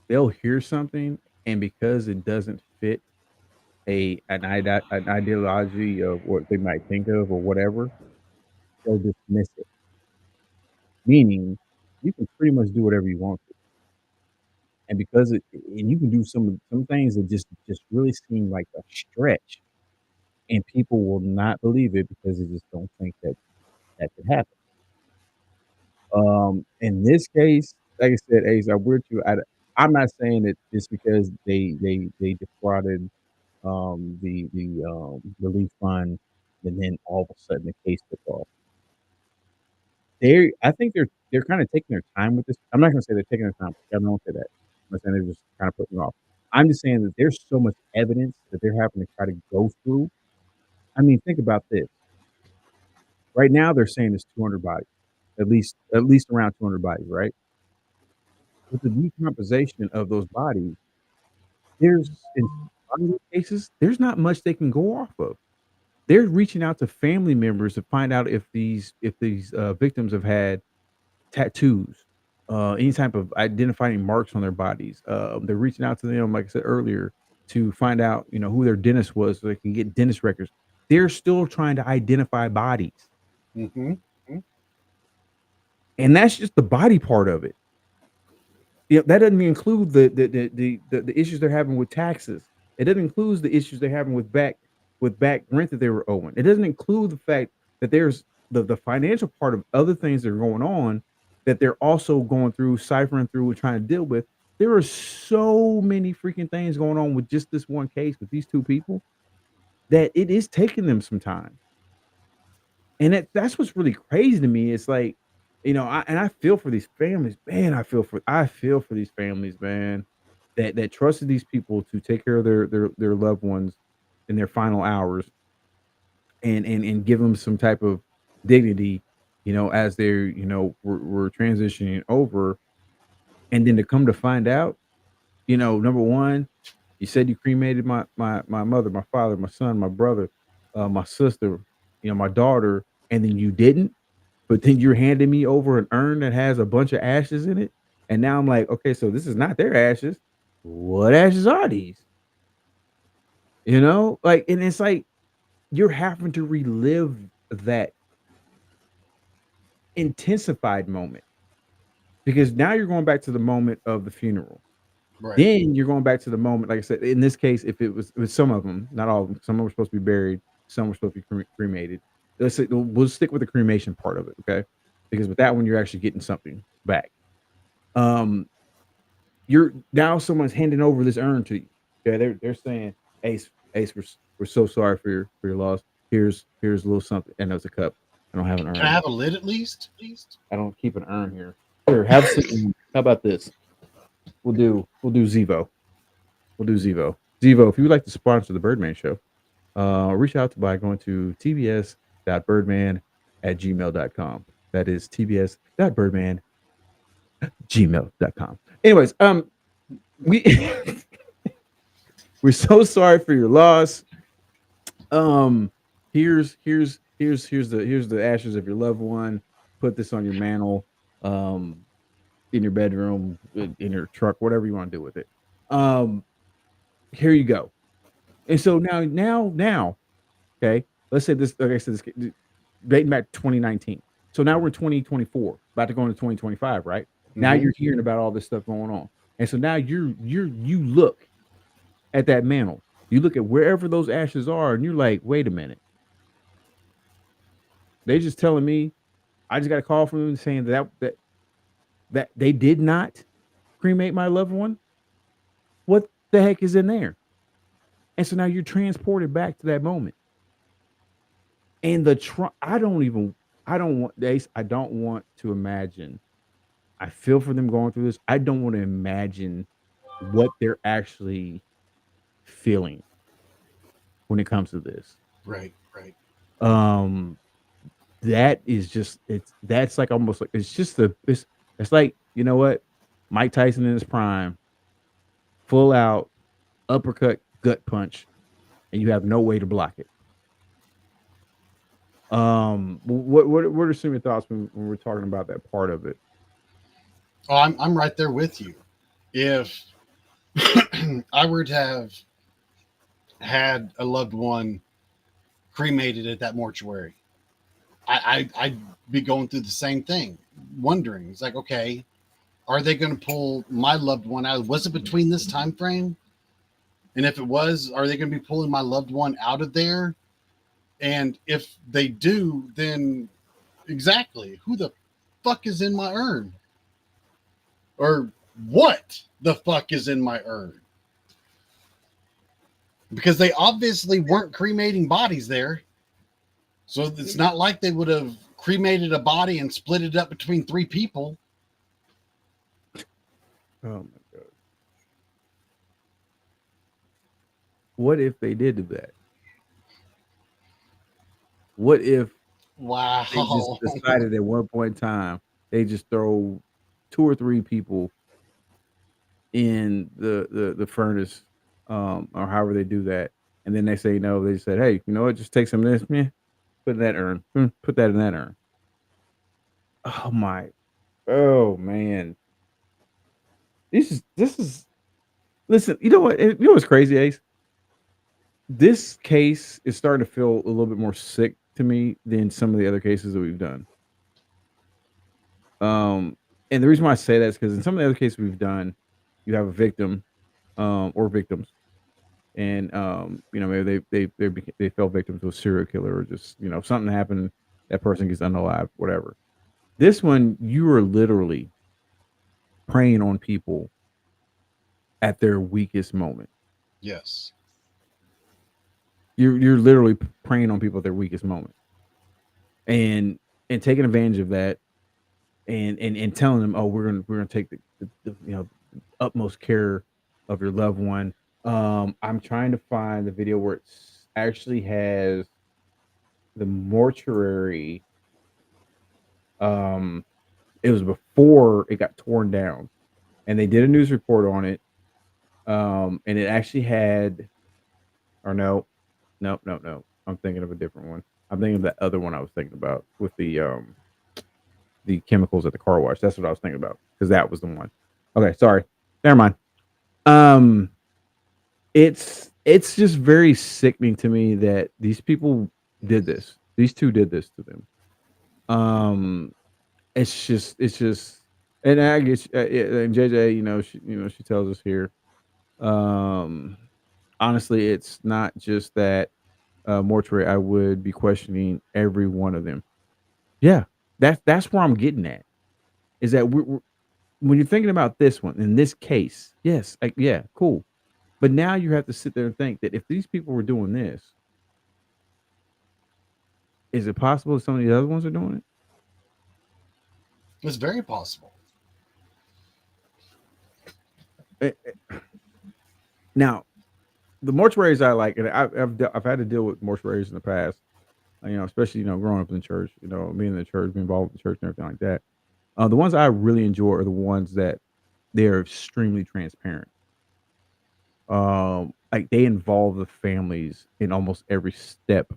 they'll hear something, and because it doesn't fit an ideology of what they might think of or whatever, they'll dismiss it. Meaning, you can pretty much do whatever you want to, and and you can do some things that just really seem like a stretch, and people will not believe it because they just don't think that could happen. In this case, like I said, Ace, I'm with you. I'm not saying that it's because they defrauded the relief fund, and then all of a sudden the case took off. I think they're kind of taking their time with this. I'm not going to say they're taking their time. I don't say that. I'm saying they're just kind of putting it off. I'm just saying that there's so much evidence that they're having to try to go through. I mean, think about this. Right now, they're saying it's 200 bodies, at least around 200 bodies, right? With the decomposition of those bodies, there's in a lot of cases, there's not much they can go off of. They're reaching out to family members to find out if these victims have had tattoos, any type of identifying marks on their bodies. They're reaching out to them, like I said earlier, to find out, who their dentist was, so they can get dentist records. They're still trying to identify bodies, Mm-hmm. and that's just the body part of it. That doesn't include the issues they're having with taxes. It doesn't include the issues they're having with back rent that they were owing. It doesn't include the fact that there's the financial part of other things that are going on that they're also going through, ciphering through, and trying to deal with. There are so many freaking things going on with just this one case with these two people that it is taking them some time. And that's what's really crazy to me. It's like, I feel for these families, man. I feel for these families, man, that trusted these people to take care of their loved ones in their final hours, and give them some type of dignity, as they're, we're transitioning over. And then to come to find out, number one, you said you cremated my mother, my father, my son, my brother, my sister, my daughter, and then you didn't. But then you're handing me over an urn that has a bunch of ashes in it, and now I'm like, okay, so this is not their ashes. What ashes are these? Like, and it's like you're having to relive that intensified moment, because now you're going back to the moment of the funeral. Right. Then you're going back to the moment, like I said, in this case, if it was some of them, not all of them, some were supposed to be buried, some were supposed to be cremated. We'll stick with the cremation part of it, okay? Because with that one, you're actually getting something back. You're now someone's handing over this urn to you. Okay, they're saying, Ace, we're so sorry for your loss. Here's a little something, and there's a cup. I don't have an urn. Can I have a lid at least? I don't keep an urn here. Here, have something. How about this? We'll do Zevo. We'll do Zevo. Zevo, if you would like to sponsor the Birdman Show, reach out by going to tbs.birdman@gmail.com. That is tbs.birdman@gmail.com. Anyways, we're so sorry for your loss. Here's the ashes of your loved one. Put this on your mantle, in your bedroom, in your truck, whatever you want to do with it. Here you go. And so now, okay, let's say this, like I said, this dating back to 2019. So now we're in 2024, about to go into 2025, right? Now you're hearing about all this stuff going on. And so now you look at that mantle, you look at wherever those ashes are, and you're like, wait a minute. They just telling me, I just got a call from them saying that that they did not cremate my loved one. What the heck is in there? And so now you're transported back to that moment. And I don't want Ace, I don't want to imagine. I feel for them going through this. I don't want to imagine what they're actually feeling when it comes to this. Right. Um, that is just that's like almost like it's like, you know what? Mike Tyson in his prime, full out uppercut gut punch, and you have no way to block it. What are some of your thoughts when we're talking about that part of it? Oh, I'm right there with you. If I were to have had a loved one cremated at that mortuary, I'd be going through the same thing, wondering. It's like, okay, are they going to pull my loved one out? Was it between this time frame? And if it was, are they going to be pulling my loved one out of there? And if they do, then exactly who the fuck is in my urn? Or what the fuck is in my urn? Because they obviously weren't cremating bodies there. So it's not like they would have cremated a body and split it up between 3 people. Oh my god. What if they did do that? What if Wow. they just decided at one point in time they just throw 2 or 3 people in the furnace, or however they do that, and then they say no, they said, hey, you know what, just take some of this, man, put in that urn, put that in that urn. Oh man, this is listen, you know what, what's crazy, Ace? This case is starting to feel a little bit more sick to me than some of the other cases that we've done. And the reason why I say that is because in some of the other cases we've done, you have a victim, or victims, and maybe they fell victim to a serial killer, or just something happened, that person gets unalived, whatever. This one, you are literally preying on people at their weakest moment. Yes. You're literally preying on people at their weakest moment, and taking advantage of that, and telling them, oh, we're gonna take the utmost care of your loved one. I'm trying to find the video where it actually has the mortuary. It was before it got torn down, and they did a news report on it. And it actually had, or no, I'm thinking of a different one. I'm thinking of that other one I was thinking about with the chemicals at the car wash. That's what I was thinking about, because that was the one. Okay, sorry, never mind. It's just very sickening to me that these people did this. These 2 did this to them. It's just, and I guess, and JJ, she tells us here. Honestly, it's not just that mortuary. I would be questioning every one of them. Yeah, that's where I'm getting at. Is that we're when you're thinking about this one, in this case, yes, yeah, cool. But now you have to sit there and think that if these people were doing this, is it possible some of the other ones are doing it? It's very possible. Now, the mortuaries I like, and I've had to deal with mortuaries in the past, especially growing up in the church, being in the church, being involved with the church and everything like that. The ones I really enjoy are the ones that they're extremely transparent. Like they involve the families in almost every step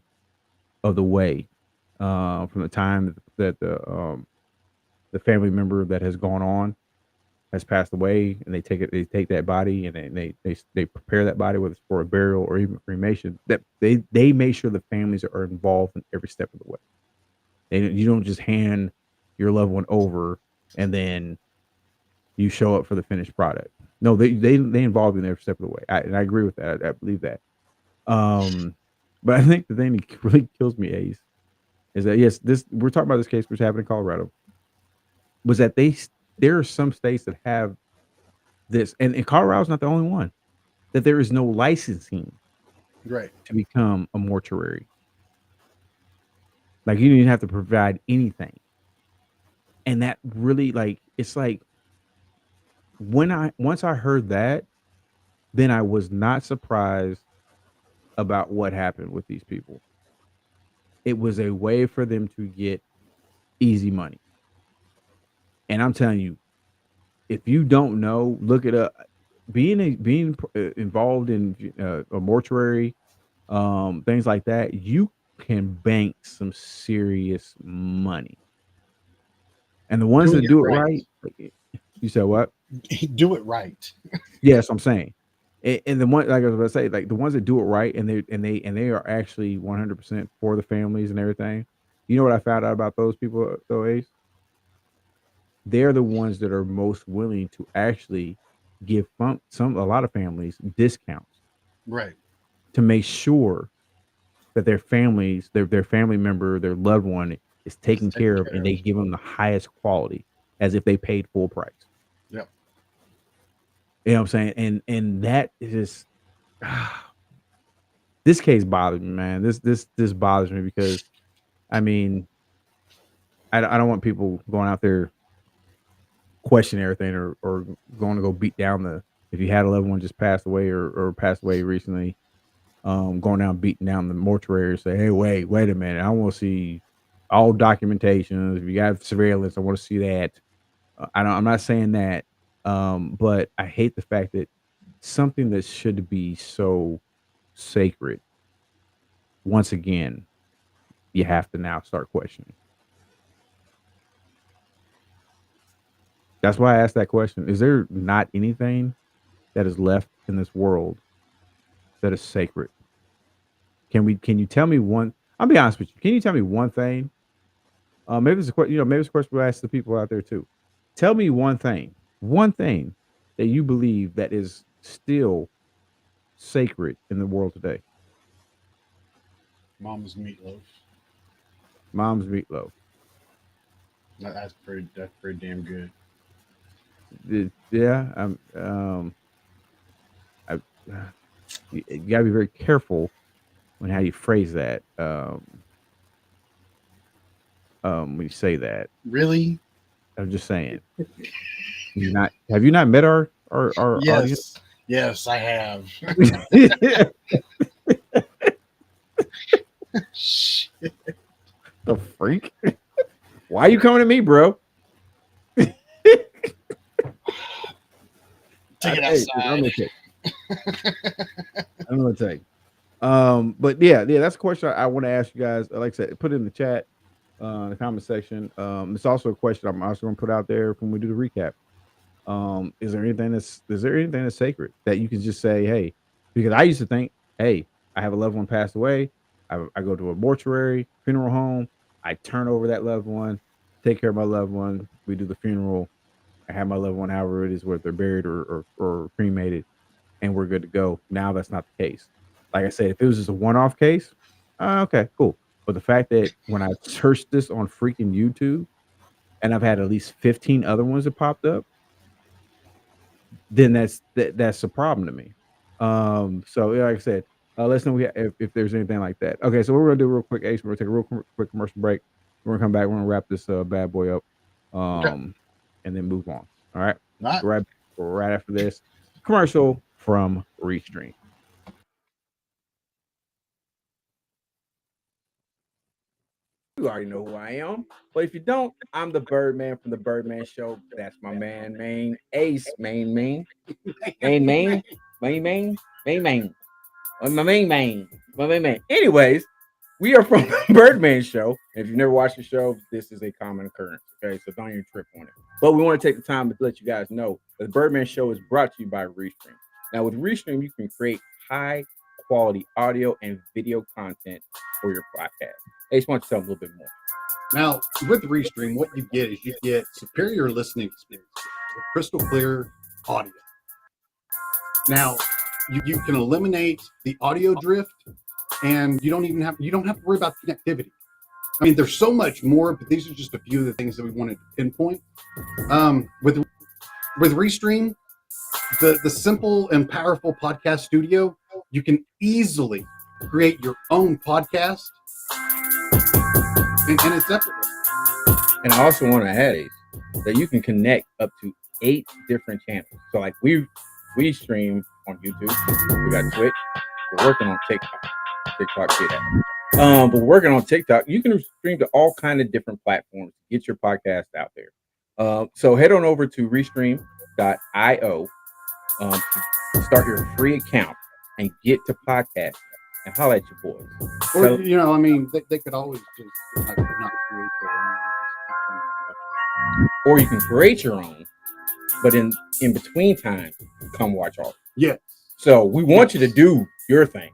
of the way, from the time that the family member that has gone on has passed away, and they take that body, and they prepare that body, whether it's for a burial or even cremation. That they make sure the families are involved in every step of the way. You don't just hand your loved one over and then you show up for the finished product. No, they involve you in every step of the way. And I agree with that. I believe that. But I think the thing that really kills me, Ace, is that yes, we're talking about this case which happened in Colorado, was that there are some states that have this, and Colorado's not the only one, that there is no licensing Right. to become a mortuary. Like, you don't even have to provide anything. And that really, like, it's like once I heard that, then I was not surprised about what happened with these people. It was a way for them to get easy money. And I'm telling you, if you don't know, look it up. Being involved in a mortuary, things like that, you can bank some serious money. And the ones Doing that it do it right. right, you said what? Do it right. Yes, I'm saying. And the one, like I was about to say, like the ones that do it right, and they are actually 100% for the families and everything. You know what I found out about those people though, Ace? They're the ones that are most willing to actually give a lot of families discounts Right. to make sure that their families, their family member, their loved one is taken care of, and they give them the highest quality as if they paid full price. Yep. You know what I'm saying? And that is just this case bothers me, man. This bothers me because I mean, I don't want people going out there questioning everything or going to go beat down if you had a loved one just passed away or passed away recently, going down beating down the mortuary and say, hey, wait a minute, I want to see all documentation. If you got surveillance, I want to see that. I'm not saying that, but I hate the fact that something that should be so sacred, once again, you have to now start questioning. That's why I asked that question. Is there not anything that is left in this world that is sacred? Can you tell me one? I'll be honest with you. Can you tell me one thing? Maybe it's a question, maybe it's a question we'll ask the people out there too. Tell me one thing that you believe that is still sacred in the world today. Mom's meatloaf. Mom's meatloaf. That's pretty damn good. Yeah, you gotta be very careful on how you phrase that. When you say that, Really? I'm just saying. Have you not met our audience? Yes, I have. Shit. The freak? Why are you coming to me, bro? Take it outside. I'm okay. I'm gonna take. But yeah, that's a question I want to ask you guys. Like I said, put it in the chat, the comment section. It's also a question I'm also gonna put out there when we do the recap. Is there anything that's sacred that you can just say, hey? Because I used to think, hey, I have a loved one passed away. I go to a mortuary, funeral home. I turn over that loved one, take care of my loved one. We do the funeral. I have my loved one, however it is, whether they're buried or cremated, and we're good to go. Now that's not the case. Like I said, if it was just a one-off case, okay, cool. But the fact that when I searched this on freaking YouTube, and I've had at least 15 other ones that popped up, then that's a problem to me. So like I said, let's know if there's anything like that. Okay, so what we're gonna do real quick, Ace, we're gonna take a real quick commercial break. We're gonna come back. We're gonna wrap this bad boy up, and then move on. All right, right after this commercial from Restream. You already know who I am. But if you don't, I'm the Birdman from the Birdman Show. That's my man, Main Ace, main. Anyways, we are from the Birdman Show. And if you've never watched the show, this is a common occurrence. Okay, so don't even trip on it. But we want to take the time to let you guys know that the Birdman Show is brought to you by Restream. Now, with Restream, you can create high quality audio and video content for your podcast. Ace, why don't you tell them a little bit more? Now, with Restream, what you get is you get superior listening experience with crystal clear audio. Now, you can eliminate the audio drift, and you don't have to worry about connectivity. I mean, there's so much more, but these are just a few of the things that we wanted to pinpoint. With Restream, the simple and powerful podcast studio, you can easily create your own podcast, and it's effortless. And I also want to add that you can connect up to 8 different channels. So like we stream on YouTube, we got Twitch, we're working on TikTok. But we're working on TikTok. You can stream to all kind of different platforms. Get your podcast out there. So head on over to restream.io to start your free account and get to podcast and holla at your boys. Or, So, you know, I mean, they could always just like not create their own. Or you can create your own, but in between time, come watch ours. Yeah. So we want you to do your thing,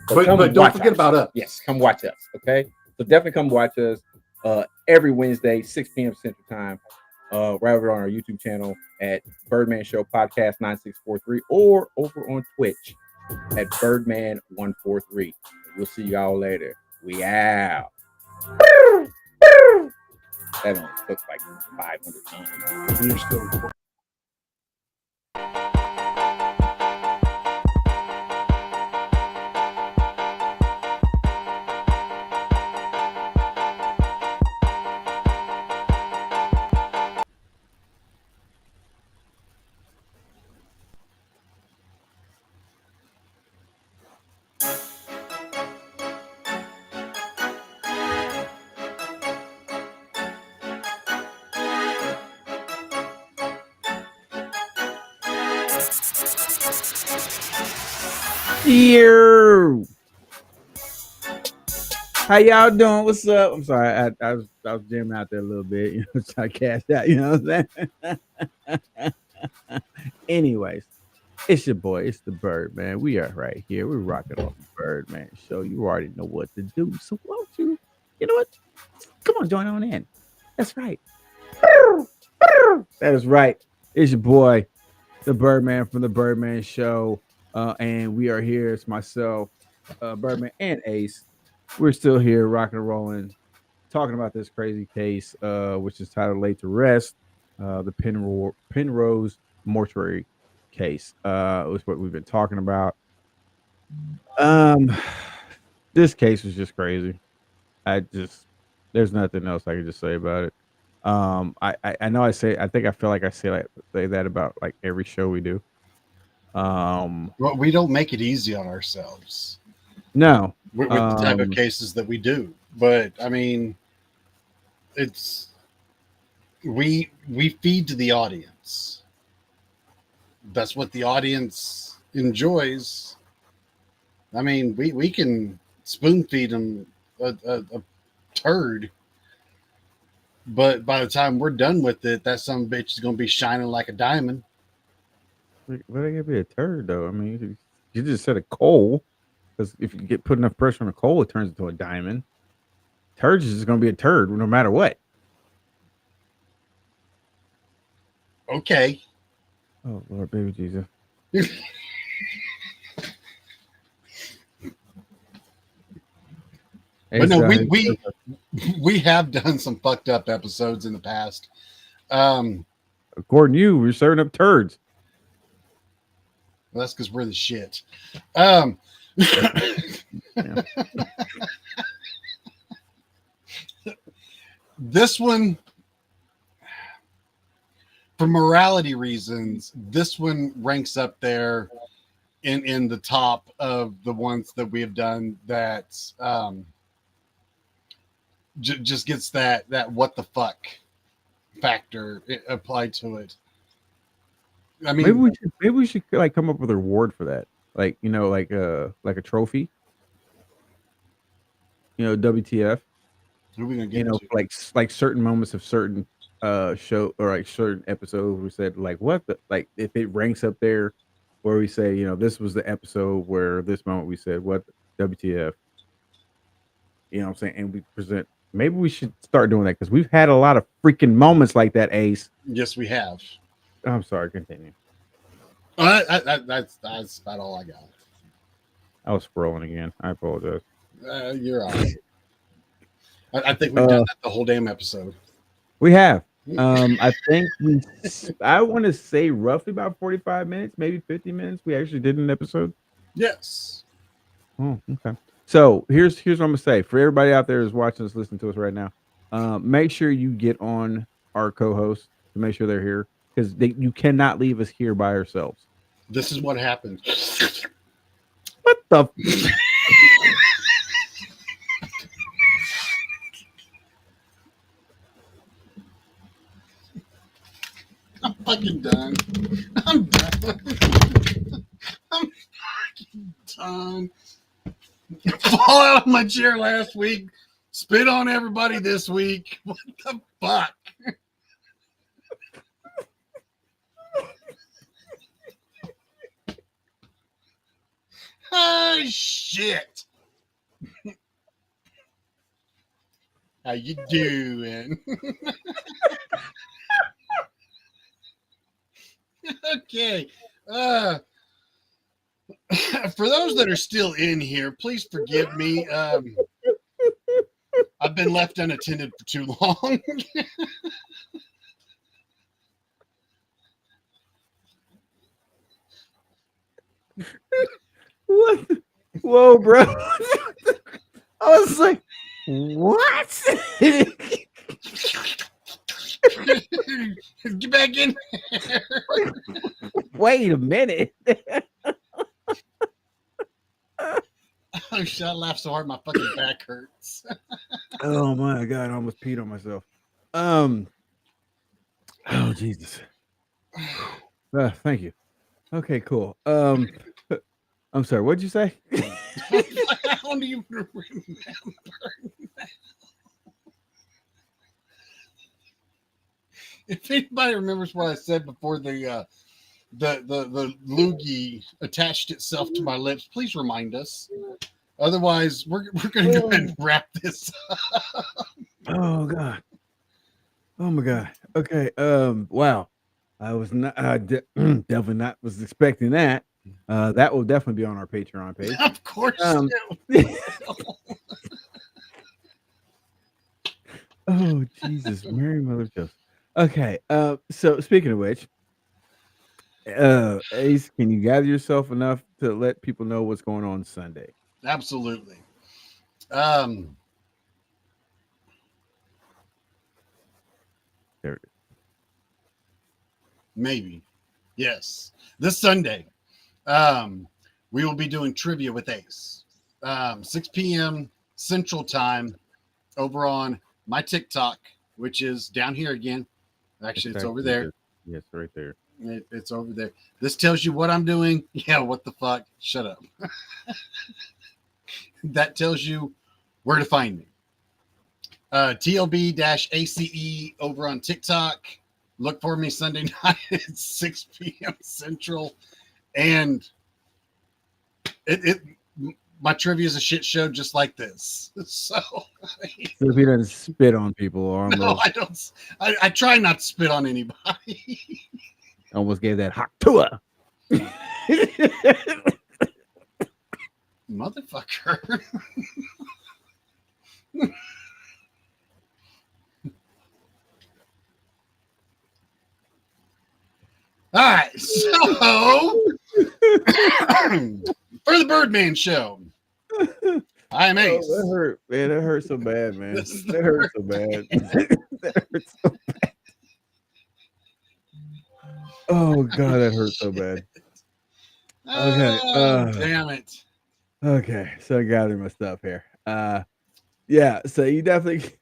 but don't forget about us. Yes, come watch us. Okay, so definitely come watch us every Wednesday, 6 p.m. Central Time, right over on our YouTube channel at Birdman Show Podcast 9643, or over on Twitch at Birdman 143. We'll see y'all later. We out. That only took like 500 times. You're still. Here. How y'all doing? What's up? I'm sorry, I was jamming out there a little bit, you know, trying to cash out, you know what I'm saying? Anyways, it's your boy, it's the Birdman. We are right here. We're rocking on the Birdman Show. You already know what to do. So won't you know what? Come on, join on in. That's right. That is right. It's your boy, the Birdman from the Birdman Show. And we are here. It's myself, Birdman, and Ace. We're still here, rocking and rolling, talking about this crazy case, which is titled "Laid to Rest," the Penrose Mortuary case. Was what we've been talking about. This case was just crazy. There's nothing else I can just say about it. I know I feel like I say that about like every show we do. Well, we don't make it easy on ourselves. No, with the type of cases that we do, but I mean, it's we feed to the audience. That's what the audience enjoys. I mean, we can spoon feed them a turd, but by the time we're done with it, that some bitch is gonna be shining like a diamond. But it could be a turd, though. I mean, you just said a coal, because if you get put enough pressure on a coal, it turns into a diamond. Turd is just going to be a turd, no matter what. Okay. Oh Lord, baby Jesus. But no, we have done some fucked up episodes in the past. According to you, we're serving up turds. Well, that's because we're the shit. This one, for morality reasons, this one ranks up there in the top of the ones that we have done that just gets that what the fuck factor applied to it. I mean, maybe we should like come up with a reward for that, like, you know, like a trophy. You know, WTF. Who are we gonna get? You know, like certain moments of certain show or like certain episodes. We said like what the, like if it ranks up there, where we say, you know, this was the episode where this moment we said what WTF. You know what I'm saying? And we present. Maybe we should start doing that because we've had a lot of freaking moments like that, Ace. Yes, we have. I'm sorry, continue. That's about all I got. I was scrolling again. I apologize. You're all right. I think we've done that the whole damn episode. We have. I think I want to say roughly about 45 minutes, maybe 50 minutes. We actually did an episode. Yes. Oh, okay. So here's what I'm gonna say for everybody out there who's watching us, listening to us right now. Make sure you get on our co-hosts to make sure they're here, because you cannot leave us here by ourselves. This is what happens. What the? I'm fucking done. I'm done. I'm fucking done. Fall out of my chair last week. Spit on everybody this week. What the fuck? Oh, shit. How you doing? Okay. For those that are still in here, please forgive me. I've been left unattended for too long. What? Whoa, bro. I was like, what? Get back in there. Wait a minute. Oh shit, I laughed so hard my fucking back hurts. Oh my god, I almost peed on myself. Oh Jesus. Thank you. Okay, cool. I'm sorry, what'd you say? I don't even remember. If anybody remembers what I said before the loogie attached itself to my lips, please remind us. Otherwise, we're gonna go ahead and wrap this up. Oh god. Oh my god. Okay. Wow. I was not. Definitely not was expecting that. That will definitely be on our Patreon page. Of course. Oh Jesus, Mary Mother Joseph. Okay. So speaking of which, Ace, can you gather yourself enough to let people know what's going on Sunday? Absolutely. There it is. Maybe. Yes. This Sunday, we will be doing trivia with Ace. 6 p.m. Central Time over on my TikTok, which is down here again. Actually, it's over there. Yes, right there. It's over there. This tells you what I'm doing. Yeah, what the fuck? Shut up. That tells you where to find me. TLB-ACE over on TikTok. Look for me Sunday night at 6 p.m. Central. And my trivia is a shit show just like this. So if he doesn't spit on people or no, I don't. I try not to spit on anybody. Almost gave that hot tour. Motherfucker. All right, so for the Birdman show, I am Ace. Oh, that hurt, man. That hurt so bad, man. That hurt so bad. That hurt so bad. Oh god, that hurt so bad. Okay. Damn it. Okay, so I gathered my stuff here. Yeah, so you definitely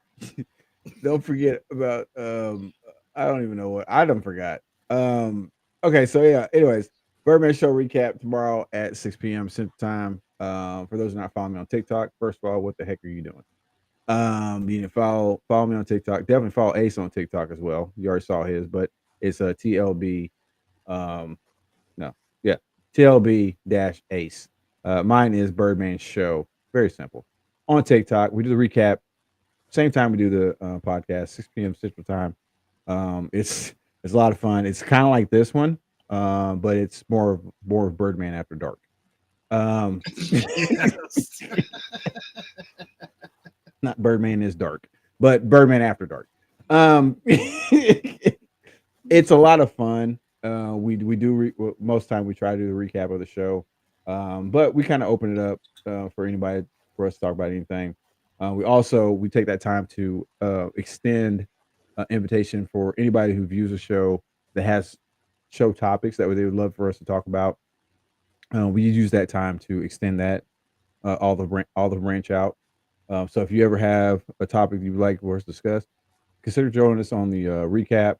don't forget about I don't even know what I done forgot. Okay, so yeah, anyways, Birdman show recap tomorrow at 6 p.m. Central Time. For those who are not following me on TikTok, first of all, what the heck are you doing? You can follow me on TikTok. Definitely follow Ace on TikTok as well. You already saw his, but it's a TLB. TLB-Ace. Mine is Birdman Show. Very simple. On TikTok, we do the recap. Same time we do the podcast, 6 p.m. Central Time. It's a lot of fun. It's kind of like this one, but it's more of Birdman After Dark. Not Birdman is dark, but Birdman After Dark. It's a lot of fun. We do most time we try to do the recap of the show, but we kind of open it up for anybody for us to talk about anything. We take that time to extend invitation for anybody who views a show that has show topics that they would love for us to talk about. We use that time to extend that all the branch out. So if you ever have a topic you'd like for us to discuss, consider joining us on the recap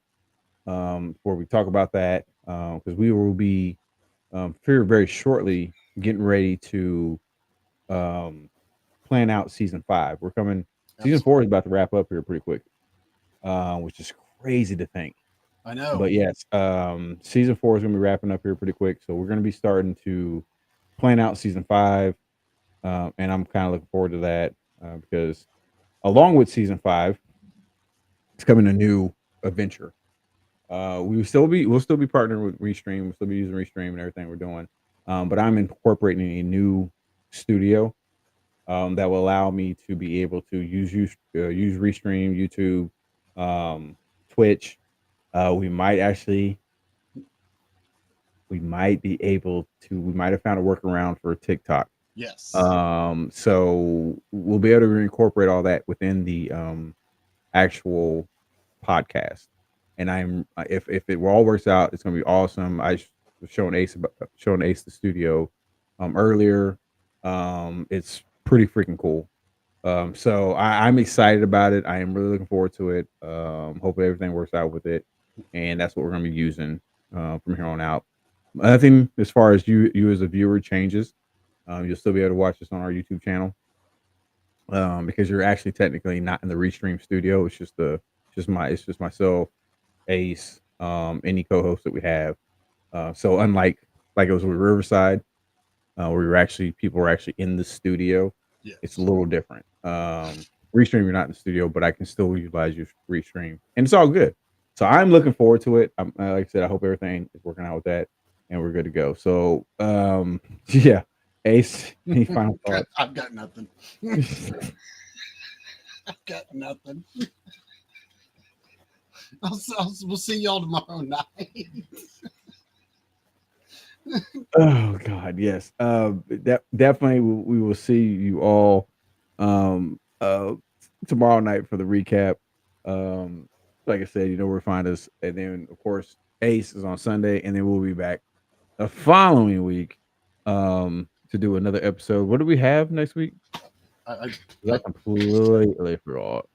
where we talk about that because we will be very very shortly getting ready to plan out season 5. We're coming. Season 4 is about to wrap up here pretty quick, which is crazy to think. I know. But yes, season 4 is going to be wrapping up here pretty quick, so we're going to be starting to plan out season 5, and I'm kind of looking forward to that because along with season 5, it's coming a new adventure. We'll still be partnering with Restream. We'll still be using Restream and everything we're doing, but I'm incorporating a new studio that will allow me to be able to use Restream, YouTube, Twitch. We might have found a workaround for TikTok. Yes. So we'll be able to incorporate all that within the actual podcast. And if it all works out, it's gonna be awesome. I was showing Ace the studio earlier. It's pretty freaking cool. So I'm excited about it. I am really looking forward to it. Hopefully everything works out with it, and that's what we're gonna be using from here on out. Nothing as far as you as a viewer changes. You'll still be able to watch this on our YouTube channel because you're actually technically not in the Restream studio. It's just myself, Ace, any co-host that we have. So unlike it was with Riverside, where people were actually in the studio, yes. It's a little different. Restream, you're not in the studio, but I can still utilize your Restream, and it's all good. So I'm looking forward to it. Like I said, I hope everything is working out with that, and we're good to go. So yeah, Ace, any final thoughts? I've got nothing. I've got nothing. We'll see y'all tomorrow night. Oh God, yes. Definitely we will see you all tomorrow night for the recap. Like I said, you know where to find us, and then of course Ace is on Sunday, and then we'll be back the following week to do another episode. What do we have next week? I completely forgot.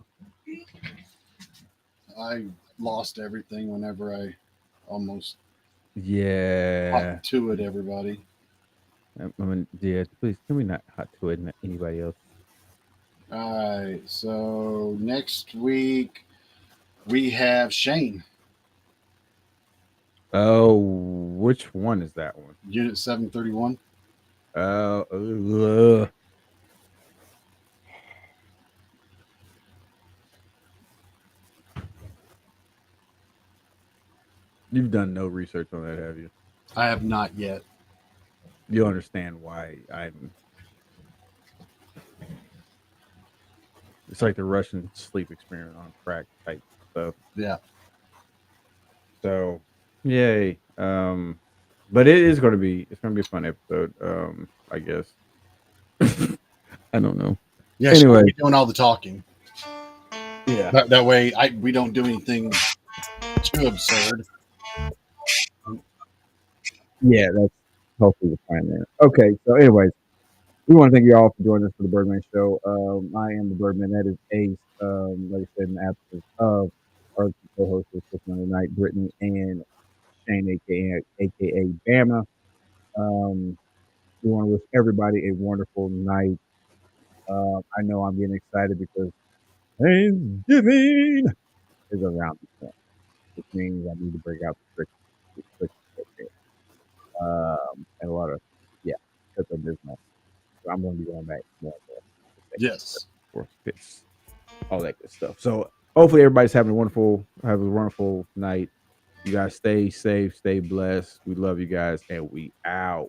I lost everything whenever I almost hot to it. Everybody, please can we not hot to it? Not anybody else. All right. So next week we have Shane. Oh, which one is that one? Unit 731. You've done no research on that, have you? I have not yet. You'll understand why I'm. It's like the Russian sleep experiment on crack type stuff. Yeah. So, yay. But it's gonna be a fun episode. I guess. I don't know. Yeah. Anyway, so doing all the talking. Yeah. That way, we don't do anything too absurd. Yeah, that's hopefully the plan there. Okay, so anyways, we want to thank you all for joining us for the Birdman Show. I am the Birdman. That is Ace. Like I said, in the absence of our co-hosts this Monday night, Brittany and Shane, aka Bama. We want to wish everybody a wonderful night. I know I'm getting excited because Thanksgiving is around the corner, which means I need to break out the trick. And a lot of that's a business. So I'm going to be going back more. Yes, for fits, all that good stuff. So hopefully everybody's having a wonderful night. You guys stay safe, stay blessed. We love you guys, and we out.